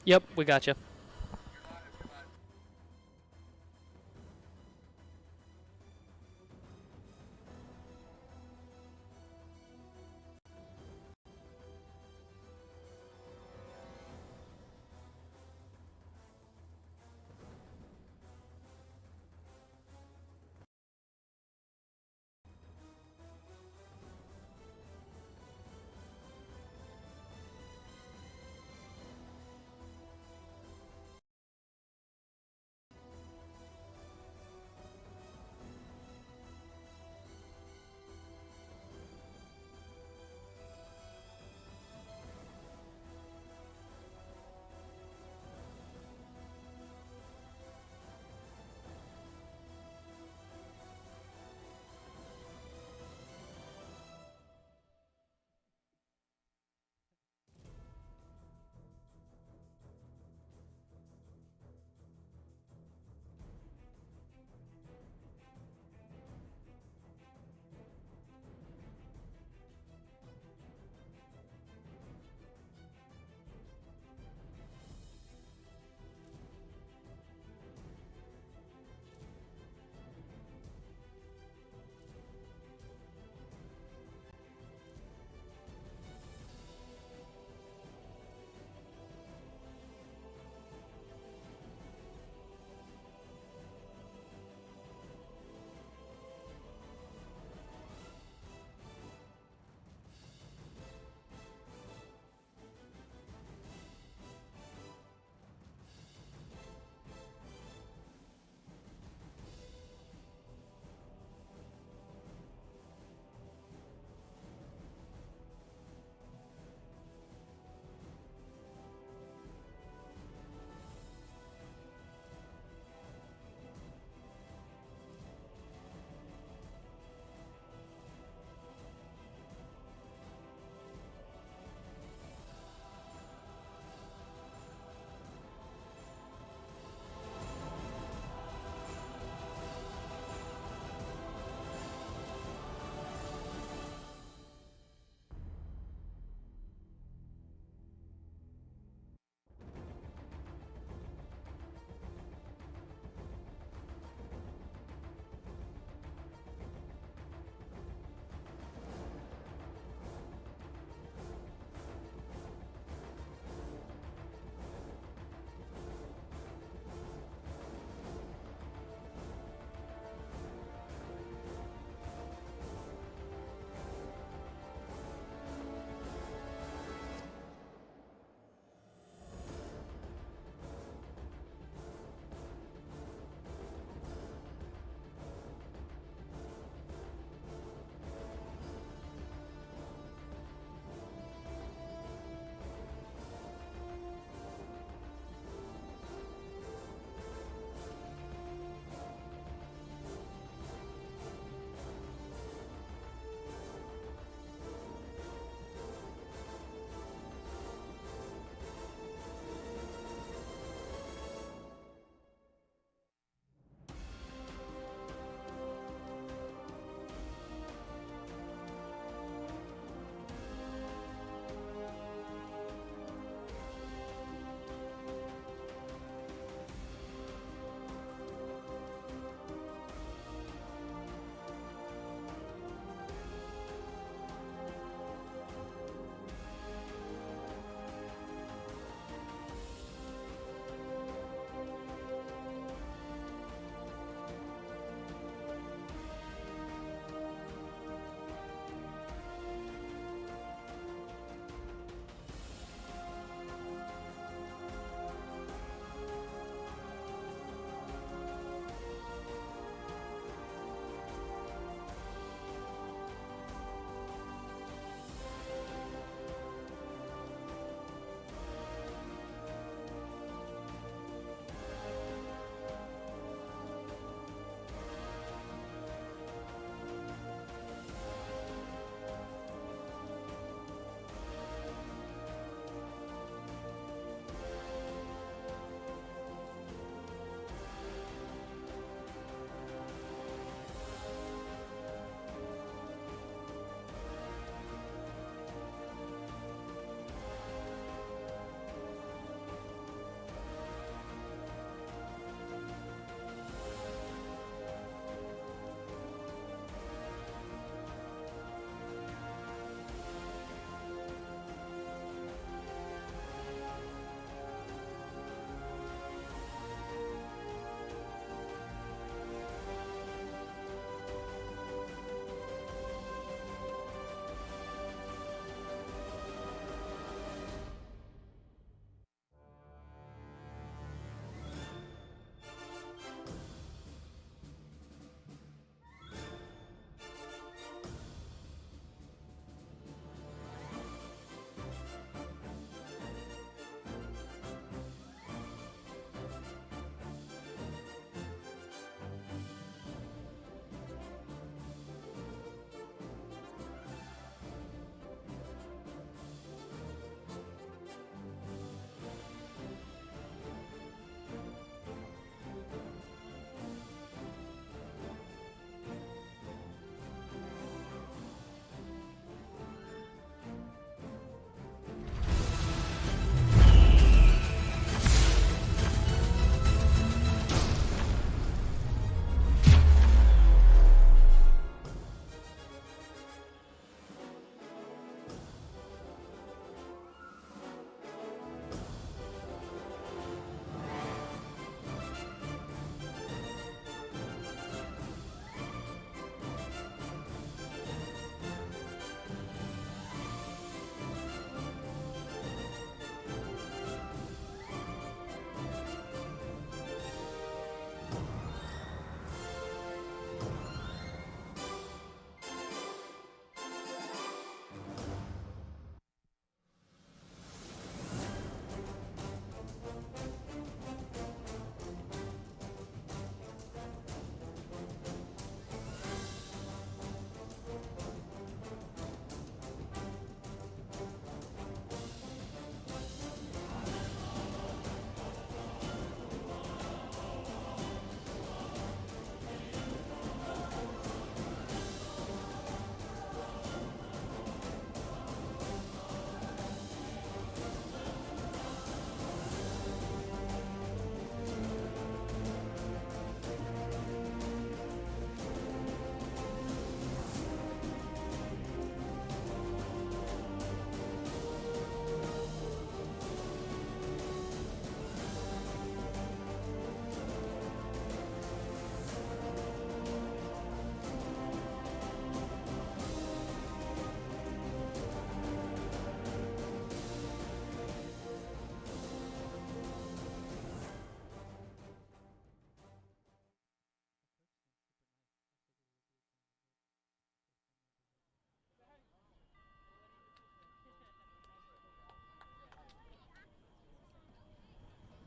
Yep, we got you.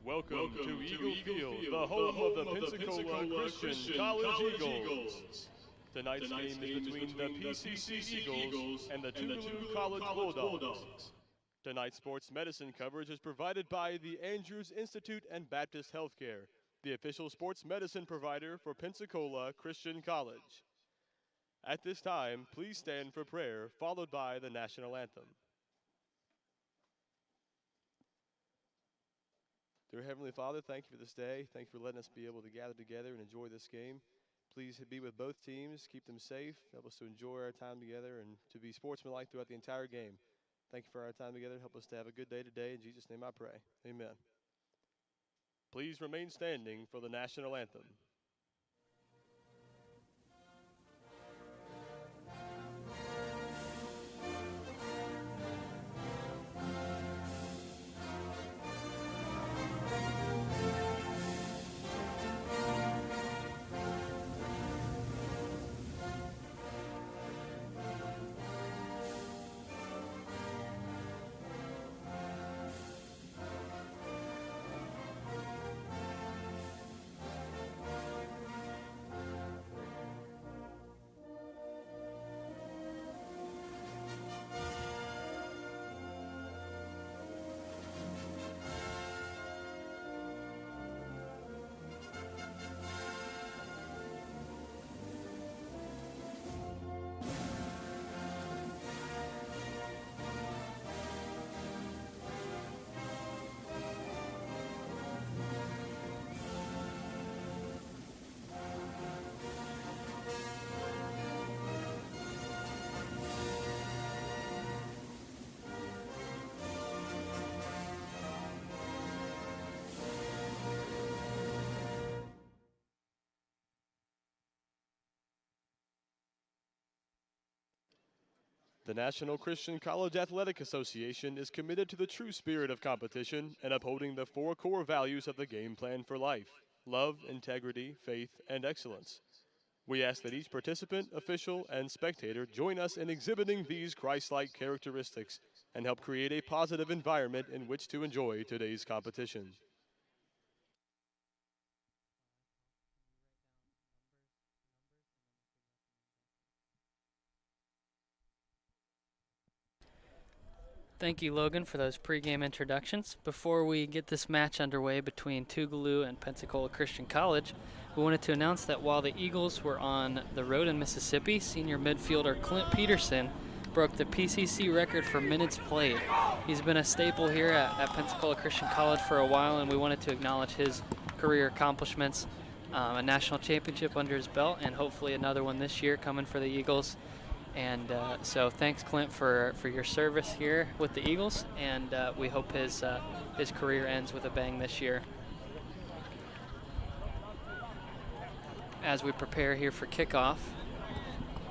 Welcome to Eagle Field, the home of the Pensacola Christian College Eagles. Tonight's game is between the PCC Eagles and the Tougaloo College Bulldogs. Tonight's sports medicine coverage is provided by the Andrews Institute and Baptist Healthcare, the official sports medicine provider for Pensacola Christian College. At this time, please stand for prayer, followed by the national anthem. Dear Heavenly Father, thank you for this day. Thank you for letting us be able to gather together and enjoy this game. Please be with both teams, keep them safe, help us to enjoy our time together and to be sportsmanlike throughout the entire game. Thank you for our time together. Help us to have a good day today. In Jesus' name I pray. Amen. Please remain standing for the national anthem. The National Christian College Athletic Association is committed to the true spirit of competition and upholding the 4 core values of the game plan for life: love, integrity, faith, and excellence. We ask that each participant, official, and spectator join us in exhibiting these Christ-like characteristics and help create a positive environment in which to enjoy today's competition. Thank you, Logan, for those pregame introductions. Before we get this match underway between Tougaloo and Pensacola Christian College, we wanted to announce that while the Eagles were on the road in Mississippi, senior midfielder Clint Peterson broke the PCC record for minutes played. He's been a staple here at Pensacola Christian College for a while, and we wanted to acknowledge his career accomplishments. A national championship under his belt, and hopefully another one this year coming for the Eagles. And so thanks, Clint, for your service here with the Eagles, and we hope his career ends with a bang this year. As we prepare here for kickoff,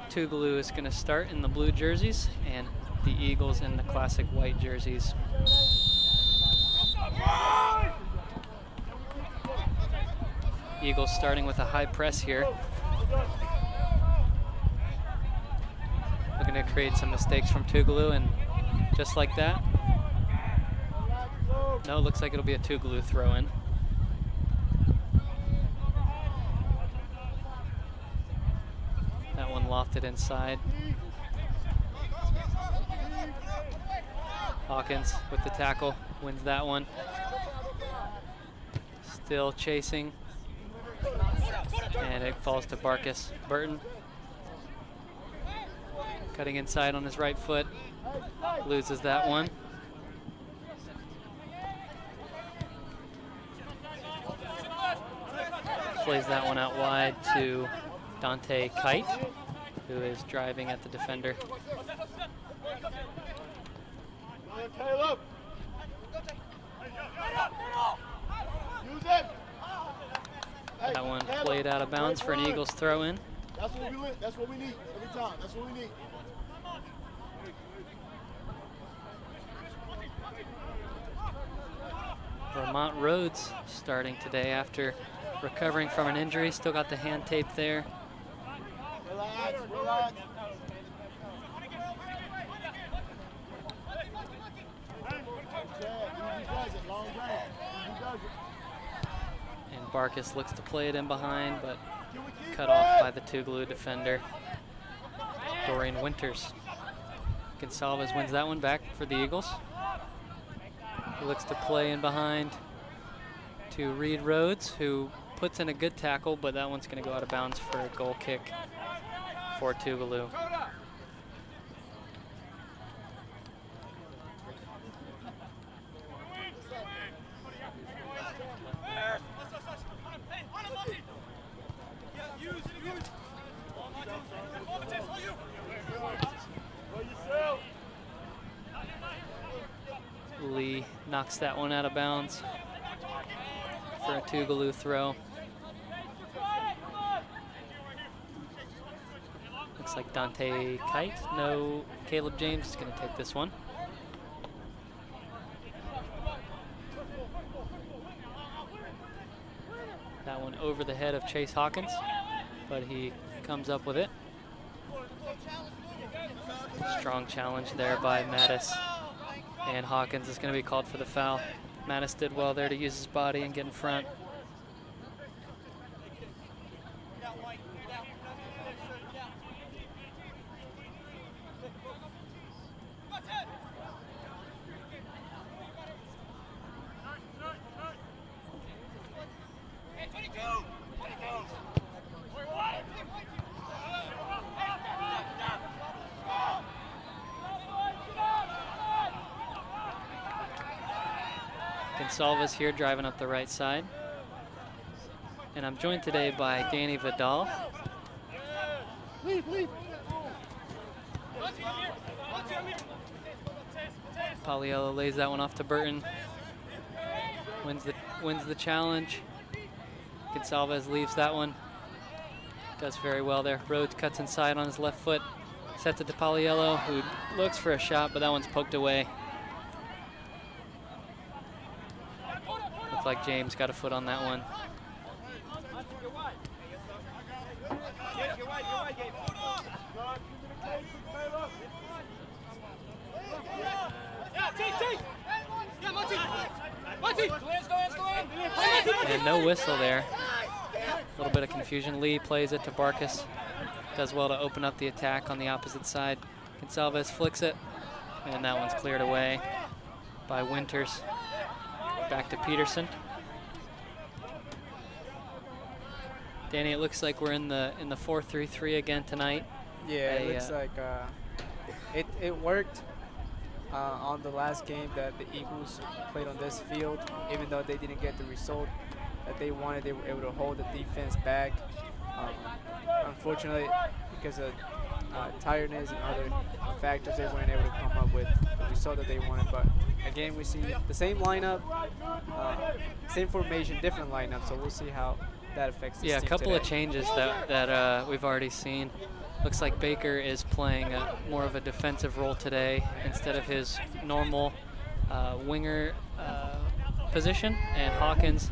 Tougaloo is going to start in the blue jerseys and the Eagles in the classic white jerseys. Eagles starting with a high press here. Looking to create some mistakes from Tougaloo, and just like that. No, it looks like it'll be a Tougaloo throw-in. That one lofted inside. Hawkins with the tackle, wins that one. Still chasing. And it falls to Barkus Burton. Cutting inside on his right foot, loses that one. Plays that one out wide to Dante Kite, who is driving at the defender. That one played out of bounds for an Eagles throw-in. That's what we need every time. That's what we need. Vermont Rhodes starting today after recovering from an injury. Still got the hand tape there. Relax, relax. Easy does it, long range. Easy does it. Barkus looks to play it in behind, but cut off by the Tougaloo defender, Dorian Winters. Gonsalves wins that one back for the Eagles. He looks to play in behind to Reed Rhodes, who puts in a good tackle, but that one's going to go out of bounds for a goal kick for Tougaloo. Lee knocks that one out of bounds for a Tougaloo throw. Looks like Dante Kite. No, Caleb James is going to take this one. That one over the head of Chase Hawkins, but he comes up with it. Strong challenge there by Mattis. And Hawkins is going to be called for the foul. Mattis did well there to use his body and get in front. Gonsalves here driving up the right side. And I'm joined today by Danny Vidal. Pauliello lays that one off to Burton. Wins the challenge. Gonsalves leaves that one. Does very well there. Rhodes cuts inside on his left foot. Sets it to Pauliello, who looks for a shot, but that one's poked away. Looks like James got a foot on that one. And no whistle there. A little bit of confusion. Lee plays it to Barkus. Does well to open up the attack on the opposite side. Gonsalves flicks it, and that one's cleared away by Winters. Back to Peterson. Danny, it looks like we're in the 4-3-3 again tonight. Yeah, it looks like it worked on the last game that the Eagles played on this field. Even though they didn't get the result that they wanted, they were able to hold the defense back. Unfortunately, because of tiredness and other factors, they weren't able to come up with the result that they wanted. But again, we see the same lineup, same formation, different lineup. So we'll see how that affects this team a couple today. of changes that we've already seen. Looks like Baker is playing more of a defensive role today instead of his normal winger position. And Hawkins,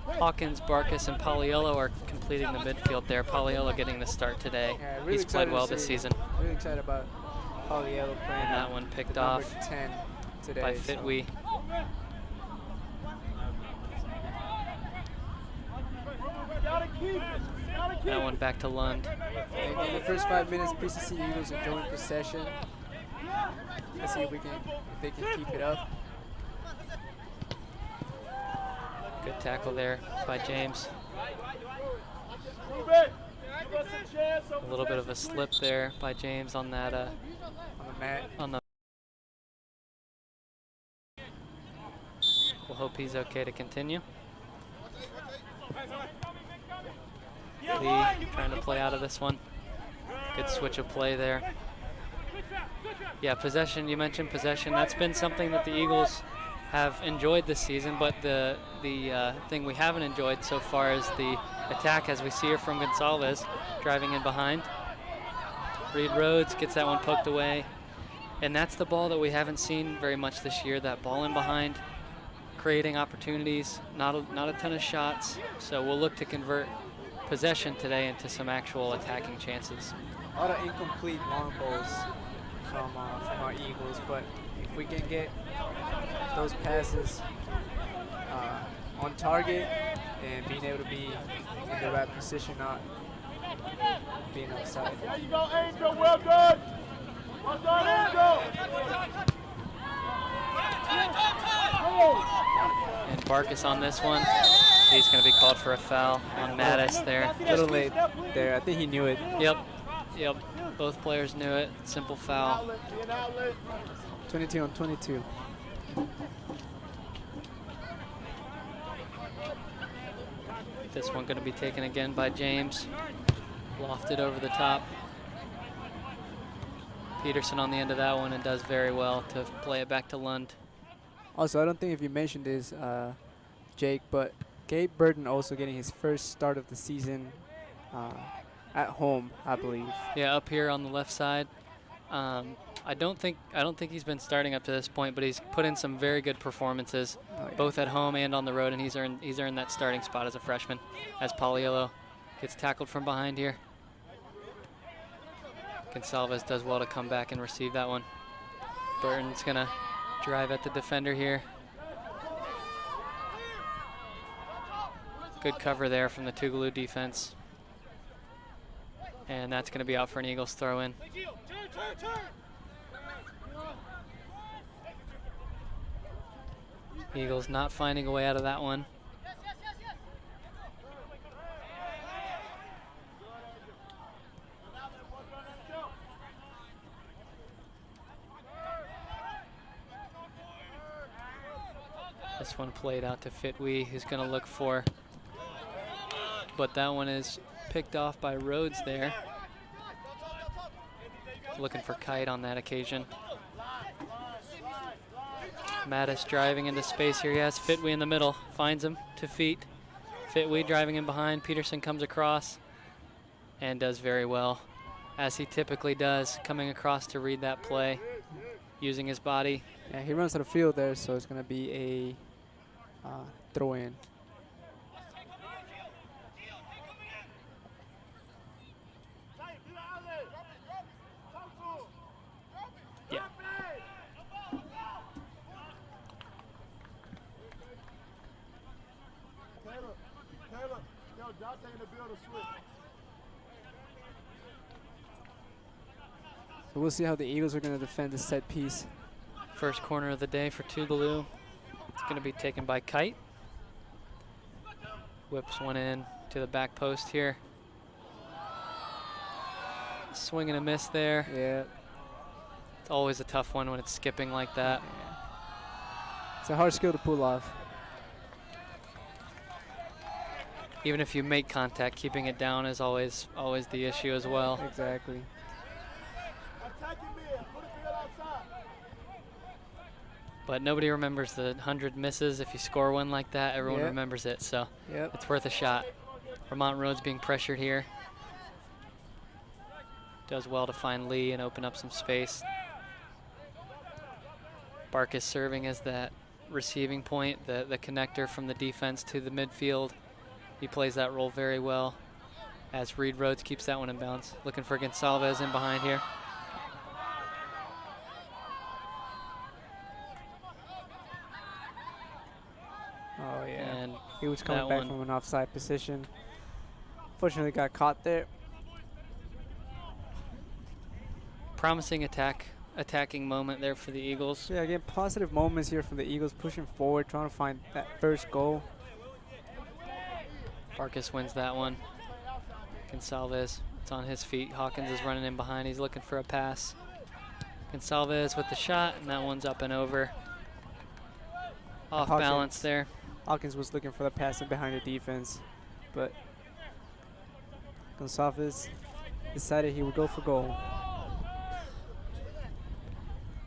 Barkus, and Pauliello are completing the midfield there. Pauliello getting the start today. Yeah, really He's played well this season. Really excited about Pauliello playing. And that one picked number off 10 today, by Fitwe. That one back to Lund. In the first 5 minutes, PCC Eagles enjoying possession. Let's see if they can keep it up. Good tackle there by James. A little bit of a slip there by James on that on the mat. We'll hope he's okay to continue. Lee trying to play out of this one. Good switch of play there. Yeah, possession, you mentioned possession. That's been something that the Eagles have enjoyed this season, but the thing we haven't enjoyed so far is the attack, as we see here from Gonsalves driving in behind. Reed Rhodes gets that one poked away. And that's the ball that we haven't seen very much this year, that ball in behind, creating opportunities, not a ton of shots. So we'll look to convert possession today into some actual attacking chances. A lot of incomplete long balls from our Eagles, but if we can get those passes on target, and being able to be in the right position, not being outside. There you go, Angel. Well done. Well done, Angel. And Barkus on this one. He's going to be called for a foul on Mattis there. A little late there. I think he knew it. Yep. Both players knew it. Simple foul. Outlet, be an outlet. 22 on 22. This one going to be taken again by James. Lofted over the top. Peterson on the end of that one and does very well to play it back to Lund. Also, I don't think if you mentioned this, Jake, but Gabe Burton also getting his first start of the season at home, I believe. Yeah, up here on the left side. I don't think he's been starting up to this point, but he's put in some very good performances, both at home and on the road, and he's earned that starting spot as a freshman. As Pauliello gets tackled from behind here. Gonsalves does well to come back and receive that one. Burton's gonna drive at the defender here. Good cover there from the Tougaloo defense. And that's gonna be out for an Eagles throw in. Eagles not finding a way out of that one. This one played out to Fitwee, who's going to look for, but that one is picked off by Rhodes there. Looking for Kite on that occasion. Mattis driving into space here. He has Fitwee in the middle, finds him to feet. Fitwee driving in behind. Peterson comes across and does very well, as he typically does, coming across to read that play, using his body. Yeah, he runs to the field there, so it's going to be a throw in. Yeah. Taylor, yo, Dante in the building, switch. So we'll see how the Eagles are going to defend this set piece. First corner of the day for Tougaloo. It's going to be taken by Kite. Whips one in to the back post here. Swing and a miss there. Yeah. It's always a tough one when it's skipping like that. Yeah. It's a hard skill to pull off. Even if you make contact, keeping it down is always the issue as well. Exactly. But nobody remembers the 100 misses. If you score one like that, everyone remembers it. So it's worth a shot. Vermont Rhodes being pressured here. Does well to find Lee and open up some space. Barkus serving as that receiving point, the connector from the defense to the midfield. He plays that role very well, as Reed Rhodes keeps that one in bounds. Looking for Gonsalves in behind here. Oh, yeah. And he was coming back from an offside position. Fortunately, got caught there. Promising attacking moment there for the Eagles. Yeah, again, positive moments here from the Eagles, pushing forward, trying to find that first goal. Barkus wins that one. Gonsalves, it's on his feet. Hawkins is running in behind. He's looking for a pass. Gonsalves with the shot, and that one's up and over. Off balance there. Hawkins was looking for the pass in behind the defense, but Gonsalves decided he would go for goal.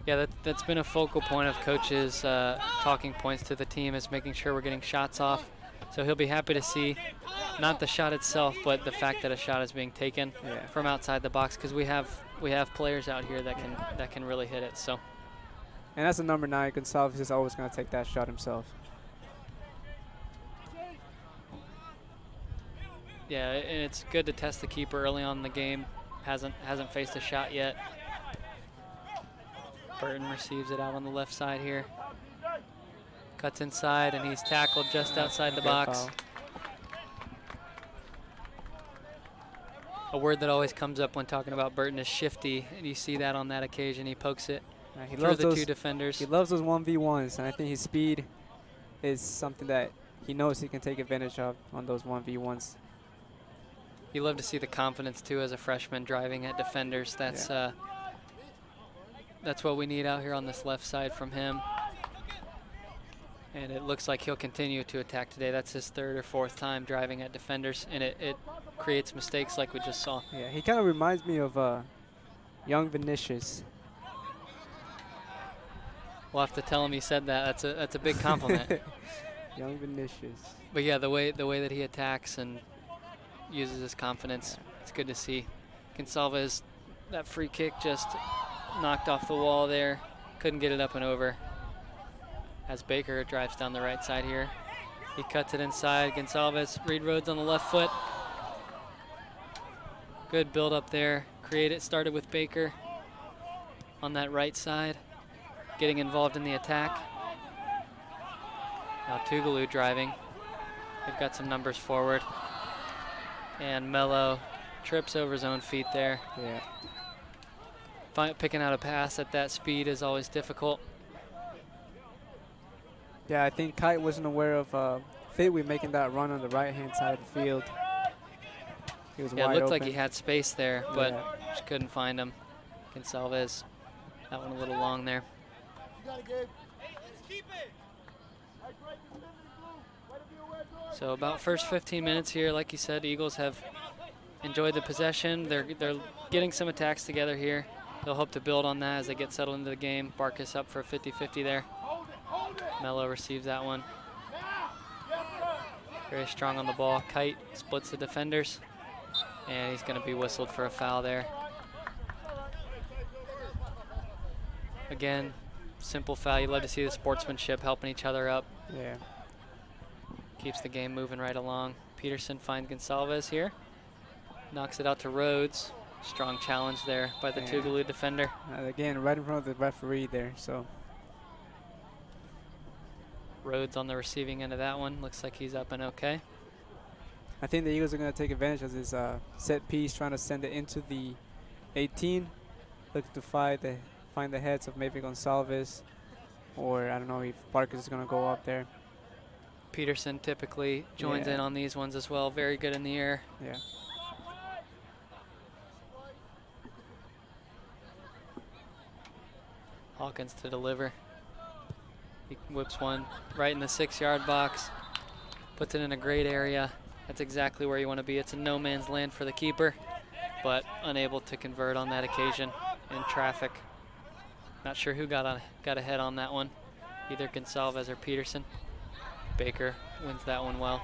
Yeah, that's been a focal point of coaches' talking points to the team, is making sure we're getting shots off. So he'll be happy to see not the shot itself, but the fact that a shot is being taken from outside the box, because we have players out here that can really hit it. So. And that's a number 9. Gonsalves is always going to take that shot himself. Yeah, and it's good to test the keeper early on in the game. Hasn't faced a shot yet. Burton receives it out on the left side here. Cuts inside, and he's tackled just outside the box. A word that always comes up when talking about Burton is shifty, and you see that on that occasion. He pokes it He through loves the those, two defenders. He loves those 1v1s, and I think his speed is something that he knows he can take advantage of on those 1v1s. You love to see the confidence too as a freshman driving at defenders. That's what we need out here on this left side from him. And it looks like he'll continue to attack today. That's his 3rd or 4th time driving at defenders, and it creates mistakes like we just saw. Yeah, he kind of reminds me of young Vinicius. We'll have to tell him he said that. That's a big compliment. Young Vinicius. But yeah, the way that he attacks and uses his confidence, it's good to see. Gonsalves, that free kick just knocked off the wall there. Couldn't get it up and over. As Baker drives down the right side here. He cuts it inside. Gonsalves, Reed Rhodes on the left foot. Good build up there. Started with Baker on that right side, getting involved in the attack. Now Tougaloo driving. They've got some numbers forward. And Mello trips over his own feet there. Yeah. Picking out a pass at that speed is always difficult. Yeah, I think Kite wasn't aware of Fitwe making that run on the right-hand side of the field. He was wide it looked open. like he had space there, but just couldn't find him. Gonsalves, that one a little long there. So about first 15 minutes here, like you said, Eagles have enjoyed the possession. They're getting some attacks together here. They'll hope to build on that as they get settled into the game. Barkas up for a 50-50 there. Mello receives that one. Very strong on the ball. Kite splits the defenders, and he's going to be whistled for a foul there. Again, simple foul. You love to see the sportsmanship helping each other up. Yeah. Keeps the game moving right along. Peterson finds Gonsalves here. Knocks it out to Rhodes. Strong challenge there by the Tougaloo defender. Again, right in front of the referee there, so. Rhodes on the receiving end of that one. Looks like he's up and okay. I think the Eagles are going to take advantage of this set piece, trying to send it into the 18. Looking to find the heads of maybe Gonsalves, or I don't know if Barkas is going to go up there. Peterson typically joins in on these ones as well. Very good in the air. Yeah. Hawkins to deliver. He whips one right in the 6-yard box. Puts it in a great area. That's exactly where you want to be. It's a no man's land for the keeper, but unable to convert on that occasion in traffic. Not sure who got ahead on that one. Either Gonsalves or Peterson. Baker wins that one well.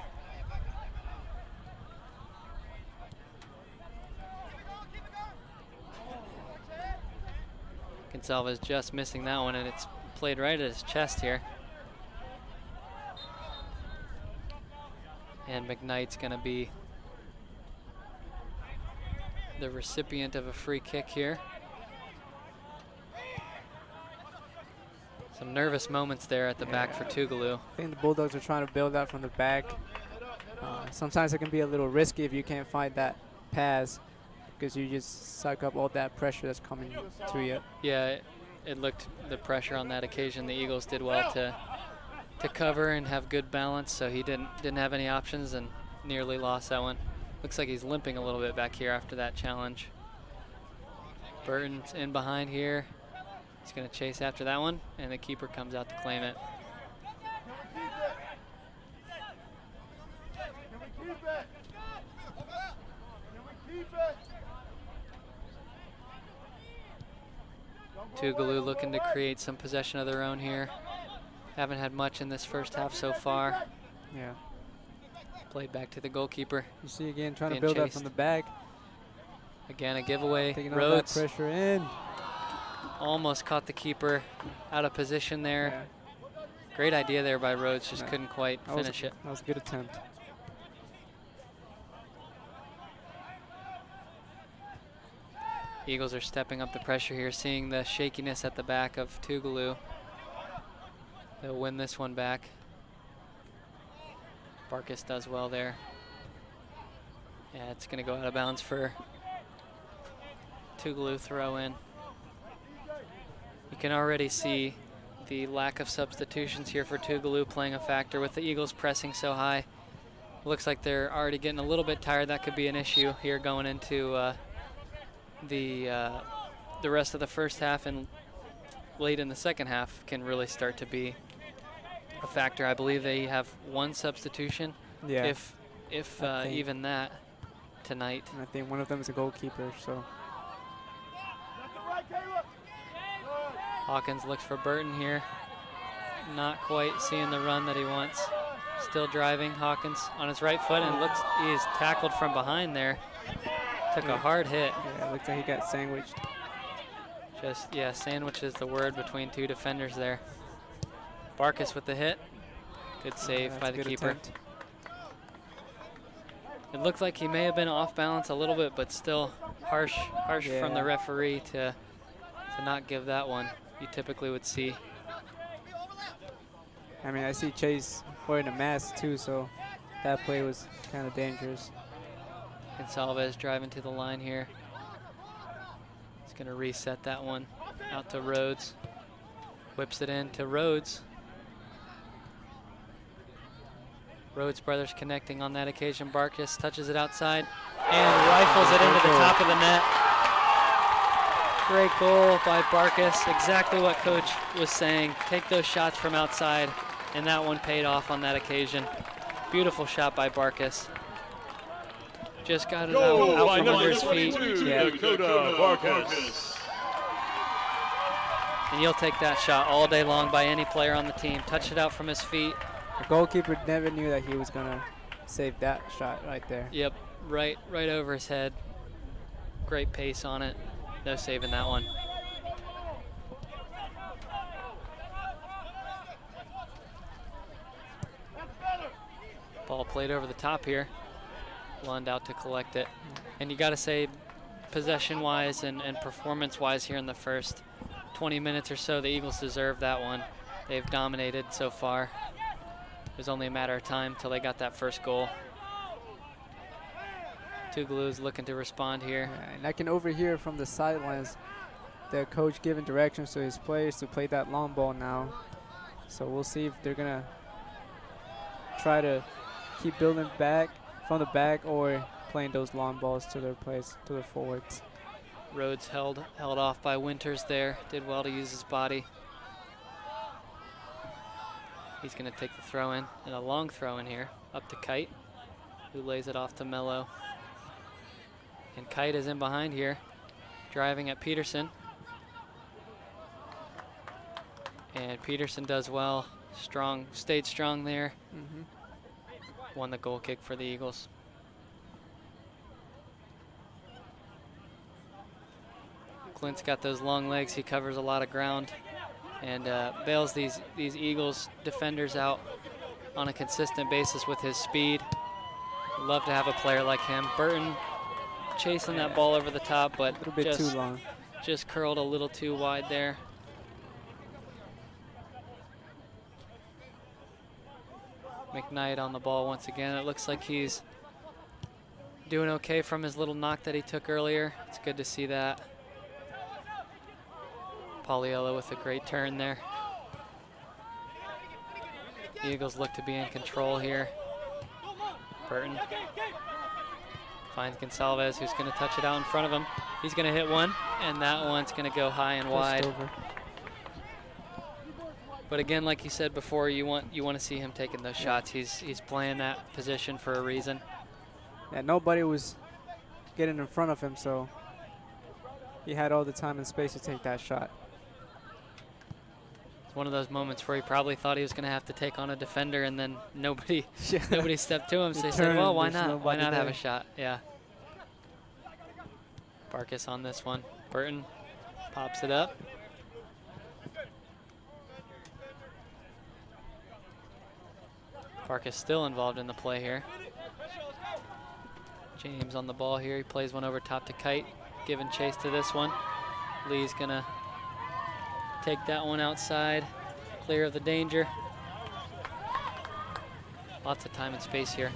Gonsalves just missing that one, and it's played right at his chest here. And McKnight's going to be the recipient of a free kick here. Some nervous moments there at the back for Tougaloo. I think the Bulldogs are trying to build that from the back. Sometimes it can be a little risky if you can't find that pass, because you just suck up all that pressure that's coming to you. Yeah, it looked the pressure on that occasion. The Eagles did well to cover and have good balance, so he didn't have any options and nearly lost that one. Looks like he's limping a little bit back here after that challenge. Burton's in behind here. He's going to chase after that one, and the keeper comes out to claim it. Tougaloo looking to create some possession of their own here. Haven't had much in this first half so far. Yeah. Played back to the goalkeeper. You see again trying to build that from the back. Again, a giveaway. Taking all Rhodes that pressure in. almost caught the keeper out of position there. Yeah. Great idea there by Rhodes, just couldn't quite finish it. That was a good attempt. Eagles are stepping up the pressure here, seeing the shakiness at the back of Tougaloo. They'll win this one back. Barkas does well there. Yeah, it's going to go out of bounds for Tougaloo throw in. You can already see the lack of substitutions here for Tougaloo playing a factor with the Eagles pressing so high. Looks like they're already getting a little bit tired. That could be an issue here going into the rest of the first half, and late in the second half can really start to be a factor. I believe they have one substitution, if even that, tonight. And I think one of them is a goalkeeper, so. Hawkins looks for Burton here. Not quite seeing the run that he wants. Still driving. Hawkins on his right foot, and looks he is tackled from behind there. Took a hard hit. Yeah, it looks like he got sandwiched. Yeah, sandwich is the word between two defenders there. Barkas with the hit. Good save by the keeper. Attempt. It looked like he may have been off balance a little bit, but still harsh from the referee to not give that one. You typically would see. I mean, I see Chase wearing a mask too, so that play was kind of dangerous. Gonsalves driving to the line here. He's going to reset that one out to Rhodes. Whips it in to Rhodes. Rhodes brothers connecting on that occasion. Barkas touches it outside and rifles it into the top of the net. Great goal by Barkas. Exactly what Coach was saying. Take those shots from outside, and that one paid off on that occasion. Beautiful shot by Barkas. Just got it out from under his feet. Dakota Barkas. And you'll take that shot all day long by any player on the team. Touch it out from his feet. The goalkeeper never knew that he was going to save that shot right there. Yep, right over his head. Great pace on it. No saving that one. Ball played over the top here. Lund out to collect it. And you got to say, possession-wise and performance-wise here in the first 20 minutes or so, the Eagles deserve that one. They've dominated so far. It was only a matter of time till they got that first goal. Tougaloo is looking to respond here. Yeah, and I can overhear from the sidelines the coach giving directions to his players to play that long ball now. So we'll see if they're going to try to keep building back from the back or playing those long balls to their players, to their forwards. Rhodes held off by Winters there. Did well to use his body. He's going to take the throw in, and a long throw in here, up to Kite, who lays it off to Mello. And Kite is in behind here, driving at Peterson. And Peterson does well, stayed strong there. Won the goal kick for the Eagles. Clint's got those long legs, he covers a lot of ground, and bails these Eagles defenders out on a consistent basis with his speed. Love to have a player like him. Burton chasing that ball over the top, but a little bit too long. Just curled a little too wide there. McKnight on the ball once again. It looks like he's doing okay from his little knock that he took earlier. It's good to see that. Pauliello with a great turn there. The Eagles look to be in control here. Burton finds Gonsalves, who's going to touch it out in front of him. He's going to hit one, and that one's going to go high and wide. But again, like you said before, you want to see him taking those shots. He's playing that position for a reason. Yeah, nobody was getting in front of him, so he had all the time and space to take that shot. It's one of those moments where he probably thought he was going to have to take on a defender, and then nobody stepped to him. So he said, well, why not? Why not have a shot? Yeah. Barkas on this one. Burton pops it up. Barkas still involved in the play here. James on the ball here. He plays one over top to Kite, giving chase to this one. Lee's gonna take that one outside, clear of the danger. Lots of time and space here.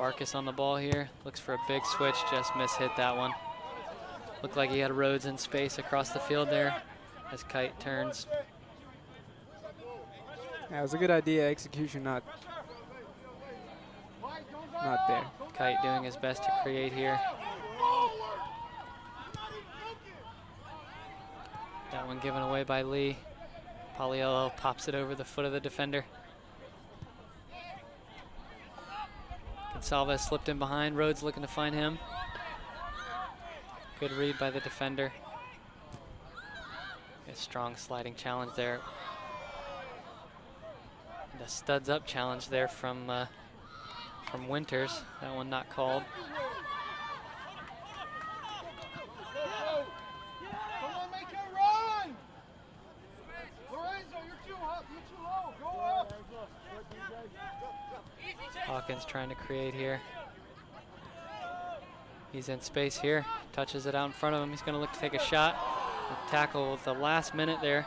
Barkas on the ball here. Looks for a big switch, just hit that one. Looked like he had Rhodes in space across the field there as Kite turns. Yeah, it was a good idea. Execution not there. Kite doing his best to create here. That one given away by Lee. Pauliello pops it over the foot of the defender. Gonsalves slipped in behind. Rhodes looking to find him. Good read by the defender. A strong sliding challenge there. And a studs up challenge there from Winters. That one not called. Hawkins trying to create here. He's in space here, touches it out in front of him. He's going to look to take a shot. The tackle with the last minute there.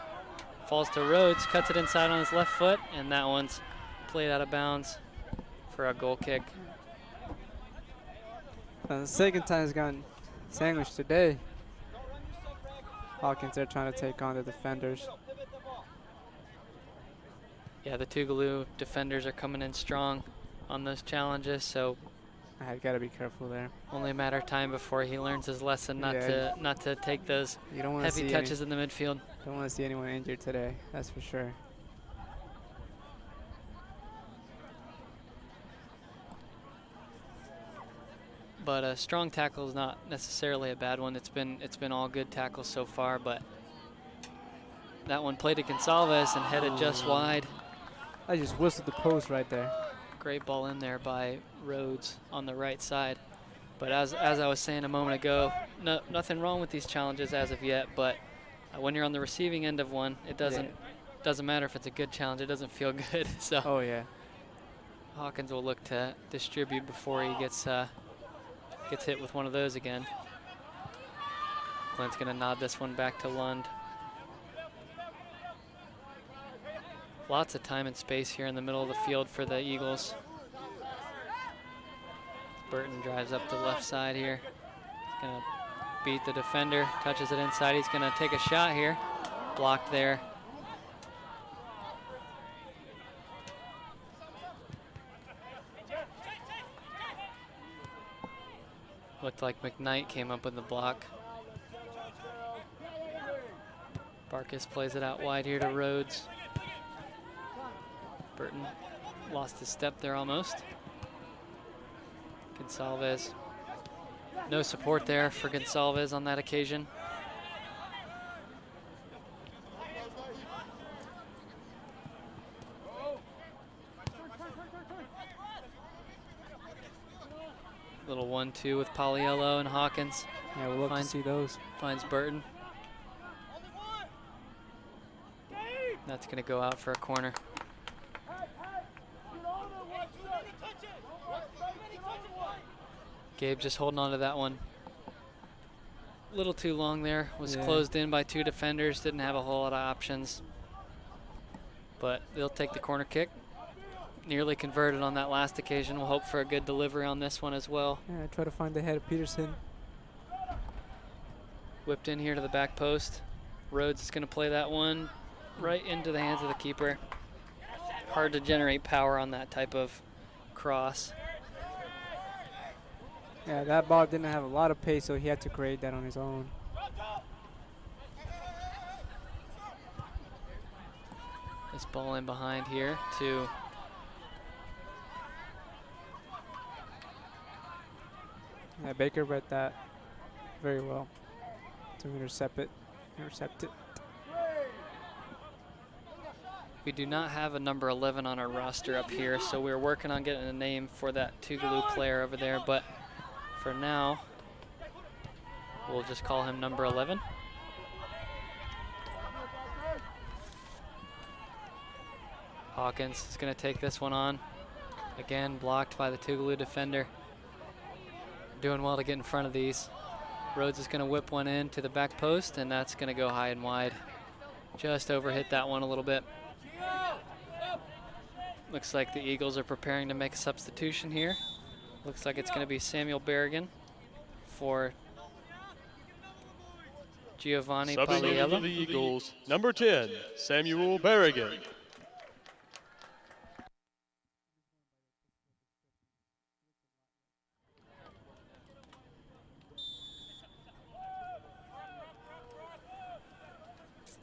Falls to Rhodes, cuts it inside on his left foot, and that one's played out of bounds for a goal kick. The second time he's gotten sandwiched today. Hawkins there trying to take on the defenders. Yeah, the Tougaloo defenders are coming in strong on those challenges, so I gotta be careful there. only a matter of time before he learns his lesson not to take those heavy touches in the midfield. Don't want to see anyone injured today, that's for sure. But a strong tackle is not necessarily a bad one. It's been all good tackles so far, but that one played to Gonsalves and headed just wide. I just whistled the post right there. Great ball in there by Rhodes on the right side. But as I was saying a moment ago, nothing wrong with these challenges as of yet, but when you're on the receiving end of one, it doesn't matter if it's a good challenge, it doesn't feel good. So oh yeah. Hawkins will look to distribute before he gets hit with one of those again. Glenn's gonna nod this one back to Lund. Lots of time and space here in the middle of the field for the Eagles. Burton drives up the left side here. He's gonna beat the defender, touches it inside. He's gonna take a shot here. Blocked there. Looked like McKnight came up with the block. Barkas plays it out wide here to Rhodes. Burton lost his step there almost. Gonsalves. No support there for Gonsalves on that occasion. Little 1-2 with Pauliello and Hawkins. Yeah, we'll love to see those. Finds Burton. That's going to go out for a corner. Gabe just holding on to that one. A little too long there. Was closed in by two defenders. Didn't have a whole lot of options. But they'll take the corner kick. Nearly converted on that last occasion. We'll hope for a good delivery on this one as well. Yeah, try to find the head of Peterson. Whipped in here to the back post. Rhodes is going to play that one right into the hands of the keeper. Hard to generate power on that type of cross. Yeah, that ball didn't have a lot of pace, so he had to create that on his own. This ball in behind here to yeah, Baker read that very well to intercept it. We do not have a number 11 on our roster up here, so we're working on getting a name for that Tougaloo player over there, but for now, we'll just call him number 11. Hawkins is going to take this one on. Again, blocked by the Tougaloo defender. Doing well to get in front of these. Rhodes is going to whip one in to the back post, and that's going to go high and wide. Just overhit that one a little bit. Looks like the Eagles are preparing to make a substitution here. Looks like it's going to be Samuel Berrigan for Giovanni Subbing in for Paliello. the Eagles, number 10, Samuel Berrigan.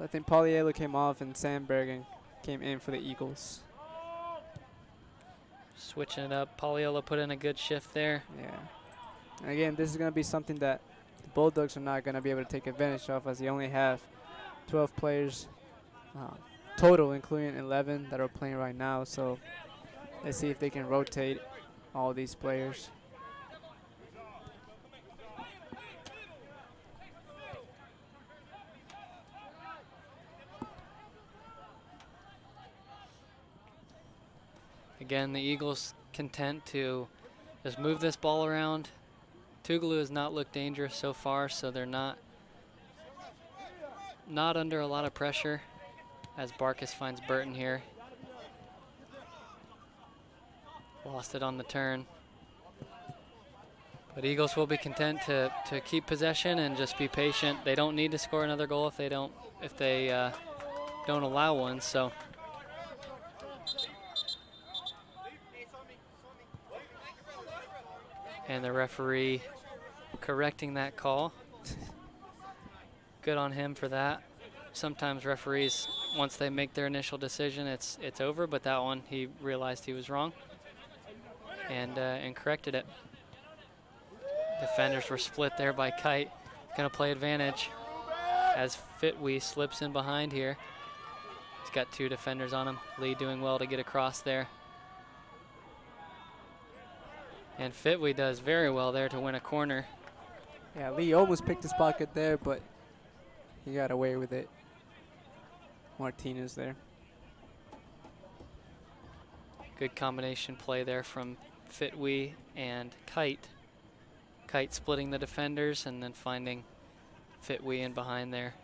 I think Paliello came off and Sam Bergen came in for the Eagles. Switching it up. Paliello put in a good shift there. Yeah. And again, this is going to be something that the Bulldogs are not going to be able to take advantage of, as they only have 12 players total, including 11 that are playing right now. So let's see if they can rotate all these players. Again, the Eagles content to just move this ball around. Tougaloo has not looked dangerous so far, so they're not under a lot of pressure as Barkas finds Burton here. Lost it on the turn. But Eagles will be content to keep possession and just be patient. They don't need to score another goal if they don't allow one. So. And the referee correcting that call. Good on him for that. Sometimes referees, once they make their initial decision, it's over, but that one he realized he was wrong and corrected it. Defenders were split there by Kite. Gonna play advantage as Fitwe slips in behind here. He's got 2 defenders on him. Lee doing well to get across there. And Fitwe does very well there to win a corner. Yeah, Lee almost picked his pocket there, but he got away with it. Martinez there. Good combination play there from Fitwe and Kite. Kite splitting the defenders and then finding Fitwe in behind there.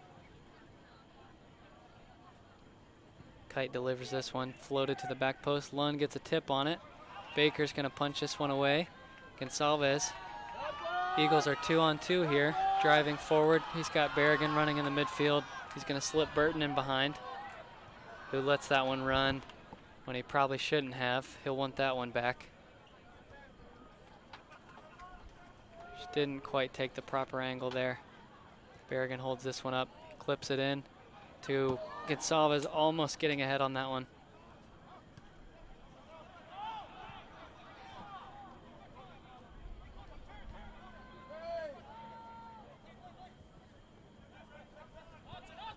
Kite delivers this one, floated to the back post. Lund gets a tip on it. Baker's gonna punch this one away. Gonsalves. Eagles are 2-on-2 here, driving forward. He's got Berrigan running in the midfield. He's gonna slip Burton in behind, who lets that one run when he probably shouldn't have. He'll want that one back. Just didn't quite take the proper angle there. Berrigan holds this one up, clips it in to Gonsalves, almost getting ahead on that one.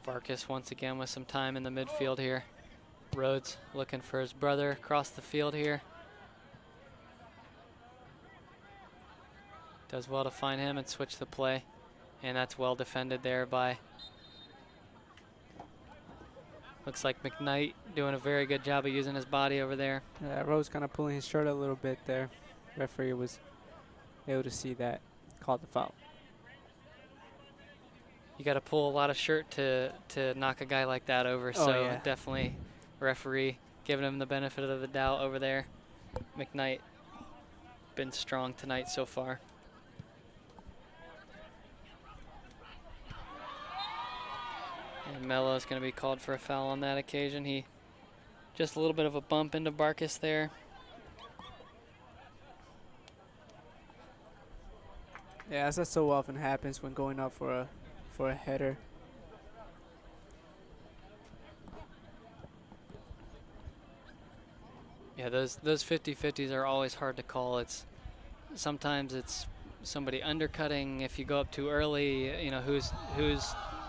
Barkas once again with some time in the midfield here. Rhodes looking for his brother across the field here. Does well to find him and switch the play. And that's well defended there by, looks like McKnight doing a very good job of using his body over there. Yeah, Rhodes kind of pulling his shirt a little bit there. Referee was able to see that, called the foul. You got to pull a lot of shirt to knock a guy like that over. Oh, so yeah. Definitely referee giving him the benefit of the doubt over there. McKnight been strong tonight so far. And Mello is going to be called for a foul on that occasion. He just a little bit of a bump into Barkas there. Yeah, as that so often happens when going up for a header. Yeah, those 50-50s are always hard to call. Sometimes it's somebody undercutting if you go up too early. You know who's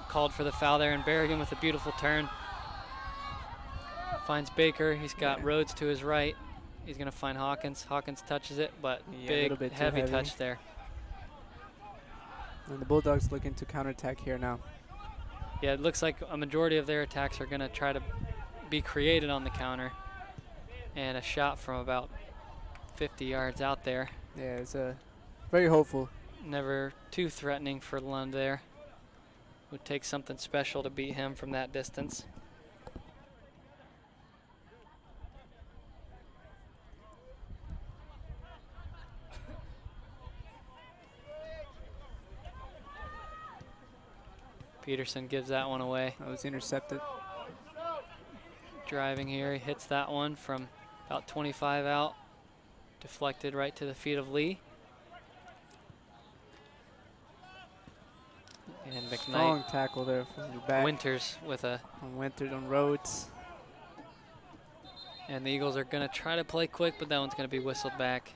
called for the foul there, and Berrigan with a beautiful turn finds Baker. He's got Rhodes to his right. He's gonna find Hawkins. Hawkins touches it, but big heavy touch there. And the Bulldogs looking to counterattack here now. Yeah, it looks like a majority of their attacks are going to try to be created on the counter. And a shot from about 50 yards out there. Yeah, it's very hopeful. Never too threatening for Lund there. Would take something special to beat him from that distance. Peterson gives that one away. That was intercepted. Driving here, he hits that one from about 25 out. Deflected right to the feet of Lee. And Strong McKnight. tackle there from the back. Winters with a... On Winters on Rhodes. And the Eagles are going to try to play quick, but that one's going to be whistled back.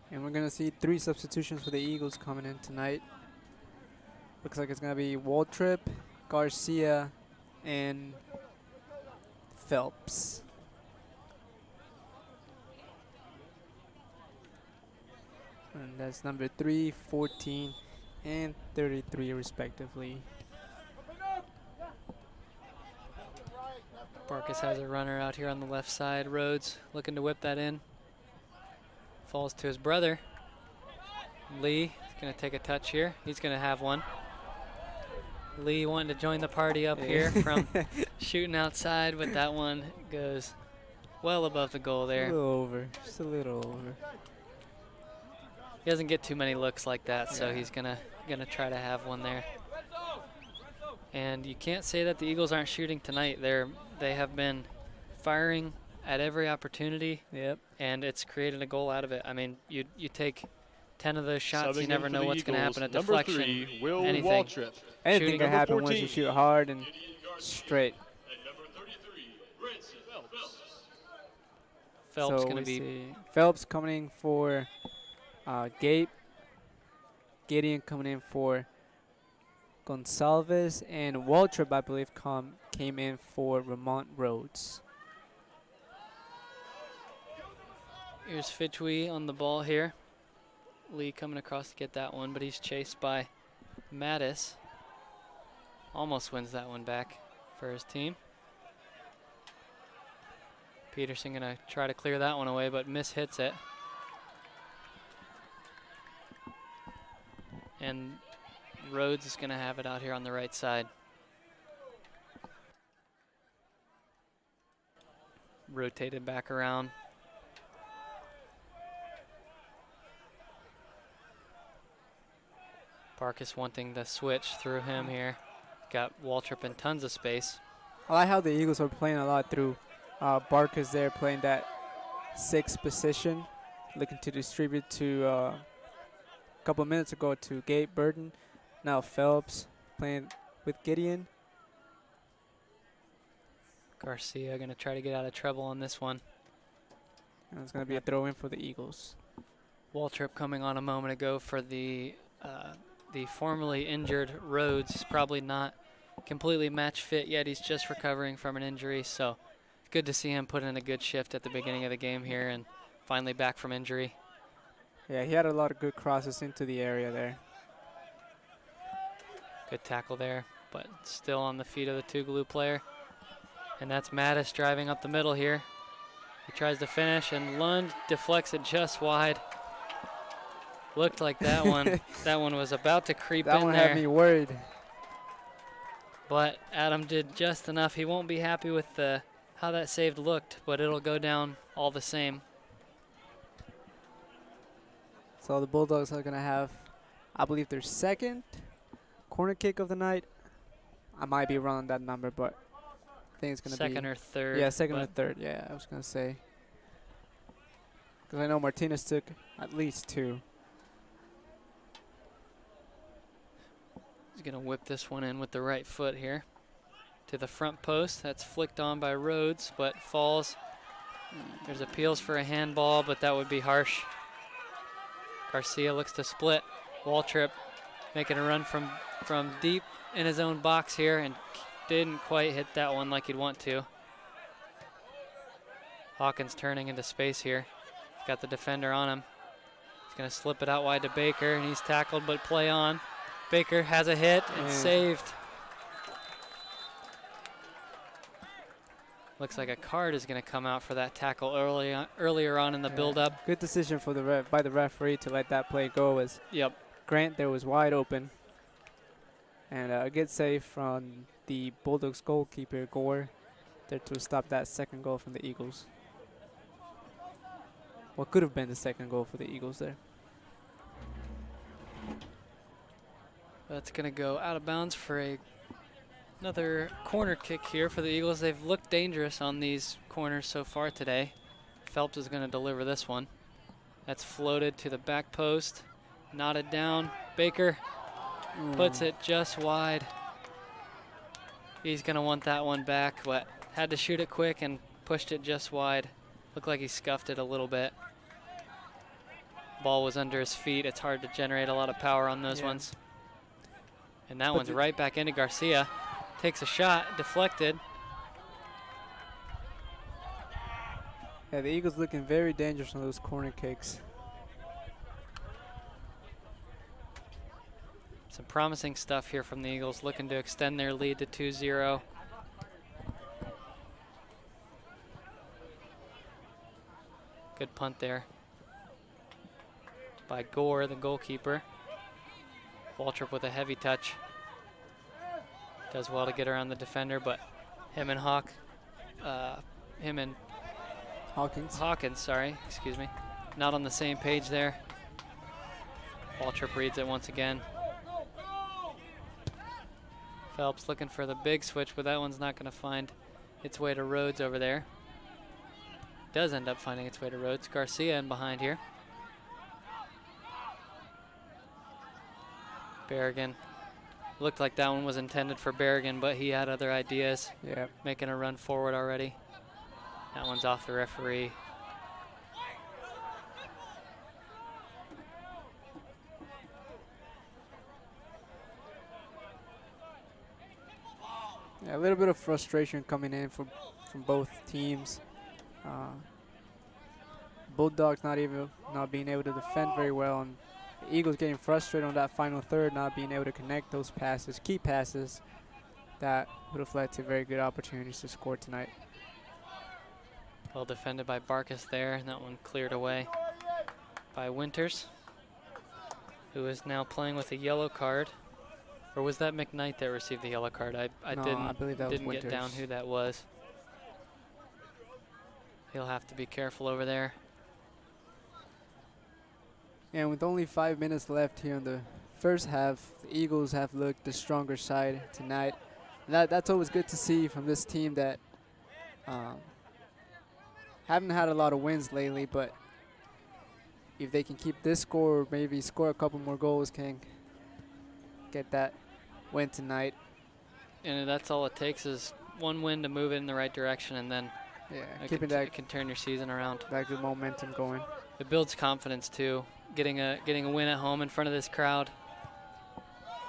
And we're going to see 3 substitutions for the Eagles coming in tonight. Looks like it's going to be Waltrip, Garcia, and Phelps. And that's number 3, 14, and 33 respectively. Barkas has a runner out here on the left side. Rhodes looking to whip that in. Falls to his brother. Lee is going to take a touch here. He's going to have one. Lee wanting to join the party up here from shooting outside, but that one goes well above the goal there. A little over, just a little over. He doesn't get too many looks like that, so he's gonna try to have one there. And you can't say that the Eagles aren't shooting tonight. They have been firing at every opportunity. Yep. And it's created a goal out of it. I mean, you take 10 of those shots, Subbing you never in know for the what's going to happen. A Eagles, deflection, number 3, Will anything. Waltrip. Anything Shooting can number happen 14. once you shoot hard and straight. Phelps So going to we be see Phelps coming in for Gabe. Gideon coming in for Gonsalves, and Waltrip, I believe, came in for Vermont Rhodes. Here's Fitchwe on the ball here. Lee coming across to get that one, but he's chased by Mattis. Almost wins that one back for his team. Peterson gonna try to clear that one away, but hits it. And Rhodes is gonna have it out here on the right side. Rotated back around. Barkas wanting the switch through him here. Got Waltrip in tons of space. I like how the Eagles are playing a lot through Barkas there, playing that 6th position, looking to distribute to a couple of minutes ago to Gabe Burton. Now Phelps playing with Gideon. Garcia gonna try to get out of trouble on this one. And it's going to be a throw in for the Eagles. Waltrip coming on a moment ago for the formerly injured Rhodes. He's probably not completely match fit yet. He's just recovering from an injury, so good to see him put in a good shift at the beginning of the game here and finally back from injury. Yeah, he had a lot of good crosses into the area there. Good tackle there, but still on the feet of the Tougaloo player. And that's Mattis driving up the middle here. He tries to finish, and Lund deflects it just wide. Looked like that one was about to creep That in one there. had me worried. But Adam did just enough. He won't be happy with how that save looked, but it'll go down all the same. So the Bulldogs are going to have, I believe, their 2nd corner kick of the night. I might be wrong on that number, but I think it's going to be... Second or third. Yeah, 2nd or 3rd. Yeah, I was going to say. Because I know Martinez took at least 2. He's going to whip this one in with the right foot here to the front post. That's flicked on by Rhodes, but falls. There's appeals for a handball, but that would be harsh. Garcia looks to split. Waltrip making a run from deep in his own box here and didn't quite hit that one like he'd want to. Hawkins turning into space here. He's got the defender on him. He's going to slip it out wide to Baker, and he's tackled, but play on. Baker has a hit and saved. Looks like a card is going to come out for that tackle earlier on in the build-up. Good decision for by the referee to let that play go, as Grant there was wide open. And a good save from the Bulldogs goalkeeper, Gore, there to stop that 2nd goal from the Eagles. What could have been the 2nd goal for the Eagles there. That's going to go out of bounds for another corner kick here for the Eagles. They've looked dangerous on these corners so far today. Phelps is going to deliver this one. That's floated to the back post, knotted down. Baker puts it just wide. He's going to want that one back, but had to shoot it quick and pushed it just wide. Looked like he scuffed it a little bit. Ball was under his feet. It's hard to generate a lot of power on those ones. And that one's right back into Garcia. Takes a shot, deflected. Yeah, the Eagles looking very dangerous on those corner kicks. Some promising stuff here from the Eagles, looking to extend their lead to 2-0. Good punt there by Gore, the goalkeeper. Waltrip with a heavy touch. Does well to get around the defender, but him and Hawkins, sorry, excuse me, not on the same page there. Waltrip reads it once again. Phelps looking for the big switch, but that one's not going to find its way to Rhodes over there. Does end up finding its way to Rhodes. Garcia in behind here. Berrigan. Looked like that one was intended for Berrigan, but he had other ideas. Yeah. Making a run forward already. That one's off the referee. Yeah, a little bit of frustration coming in from both teams. Bulldogs not being able to defend very well, and the Eagles getting frustrated on that final third, not being able to connect those passes, key passes that would have led to very good opportunities to score tonight. Well defended by Barkas there, and that one cleared away by Winters, who is now playing with a yellow card. Or was that McKnight that received the yellow card? I believe that was didn't get Winters. down who that was. He'll have to be careful over there. And with only 5 minutes left here in the first half, the Eagles have looked the stronger side tonight. And that's always good to see from this team that haven't had a lot of wins lately, but if they can keep this score, or maybe score a couple more goals, can get that win tonight. And that's all it takes is one win to move it in the right direction, and then keeping that, it can turn your season around. That good momentum going. It builds confidence too. Getting a win at home in front of this crowd.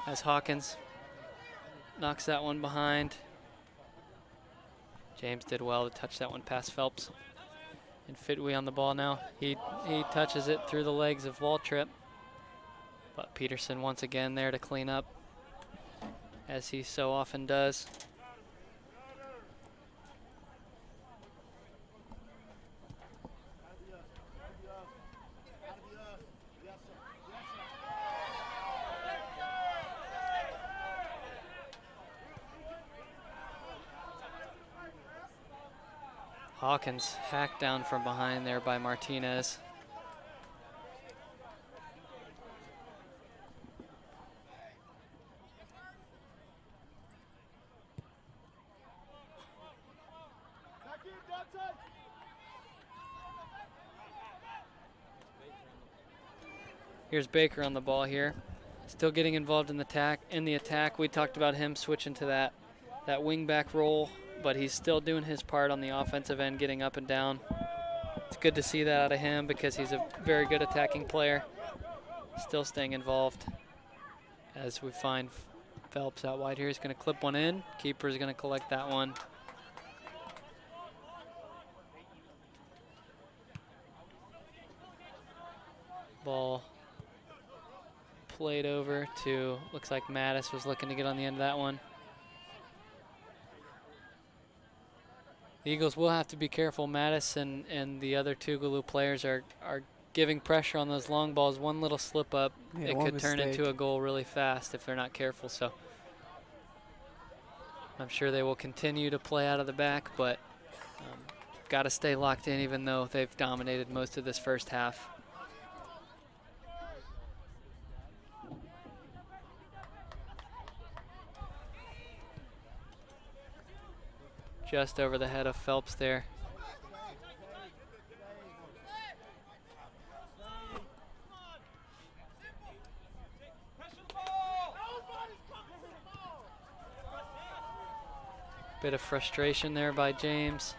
As Hawkins knocks that one behind. James did well to touch that one past Phelps. And Fitwe on the ball now. He touches it through the legs of Waltrip. But Peterson once again there to clean up, as he so often does. Hawkins hacked down from behind there by Martinez. Here's Baker on the ball here. Still getting involved in the attack. We talked about him switching to that wing back role, but he's still doing his part on the offensive end, getting up and down. It's good to see that out of him because he's a very good attacking player. Still staying involved. As we find Phelps out wide here, he's going to clip one in. Keeper's going to collect that one. Ball played over to, looks like Mattis was looking to get on the end of that one. The Eagles will have to be careful. Mattis and the other Tougaloo players are giving pressure on those long balls. One little slip up, it could turn into a goal really fast if they're not careful. So I'm sure they will continue to play out of the back, but got to stay locked in even though they've dominated most of this first half. just over the head of Phelps there. Bit of frustration there by James,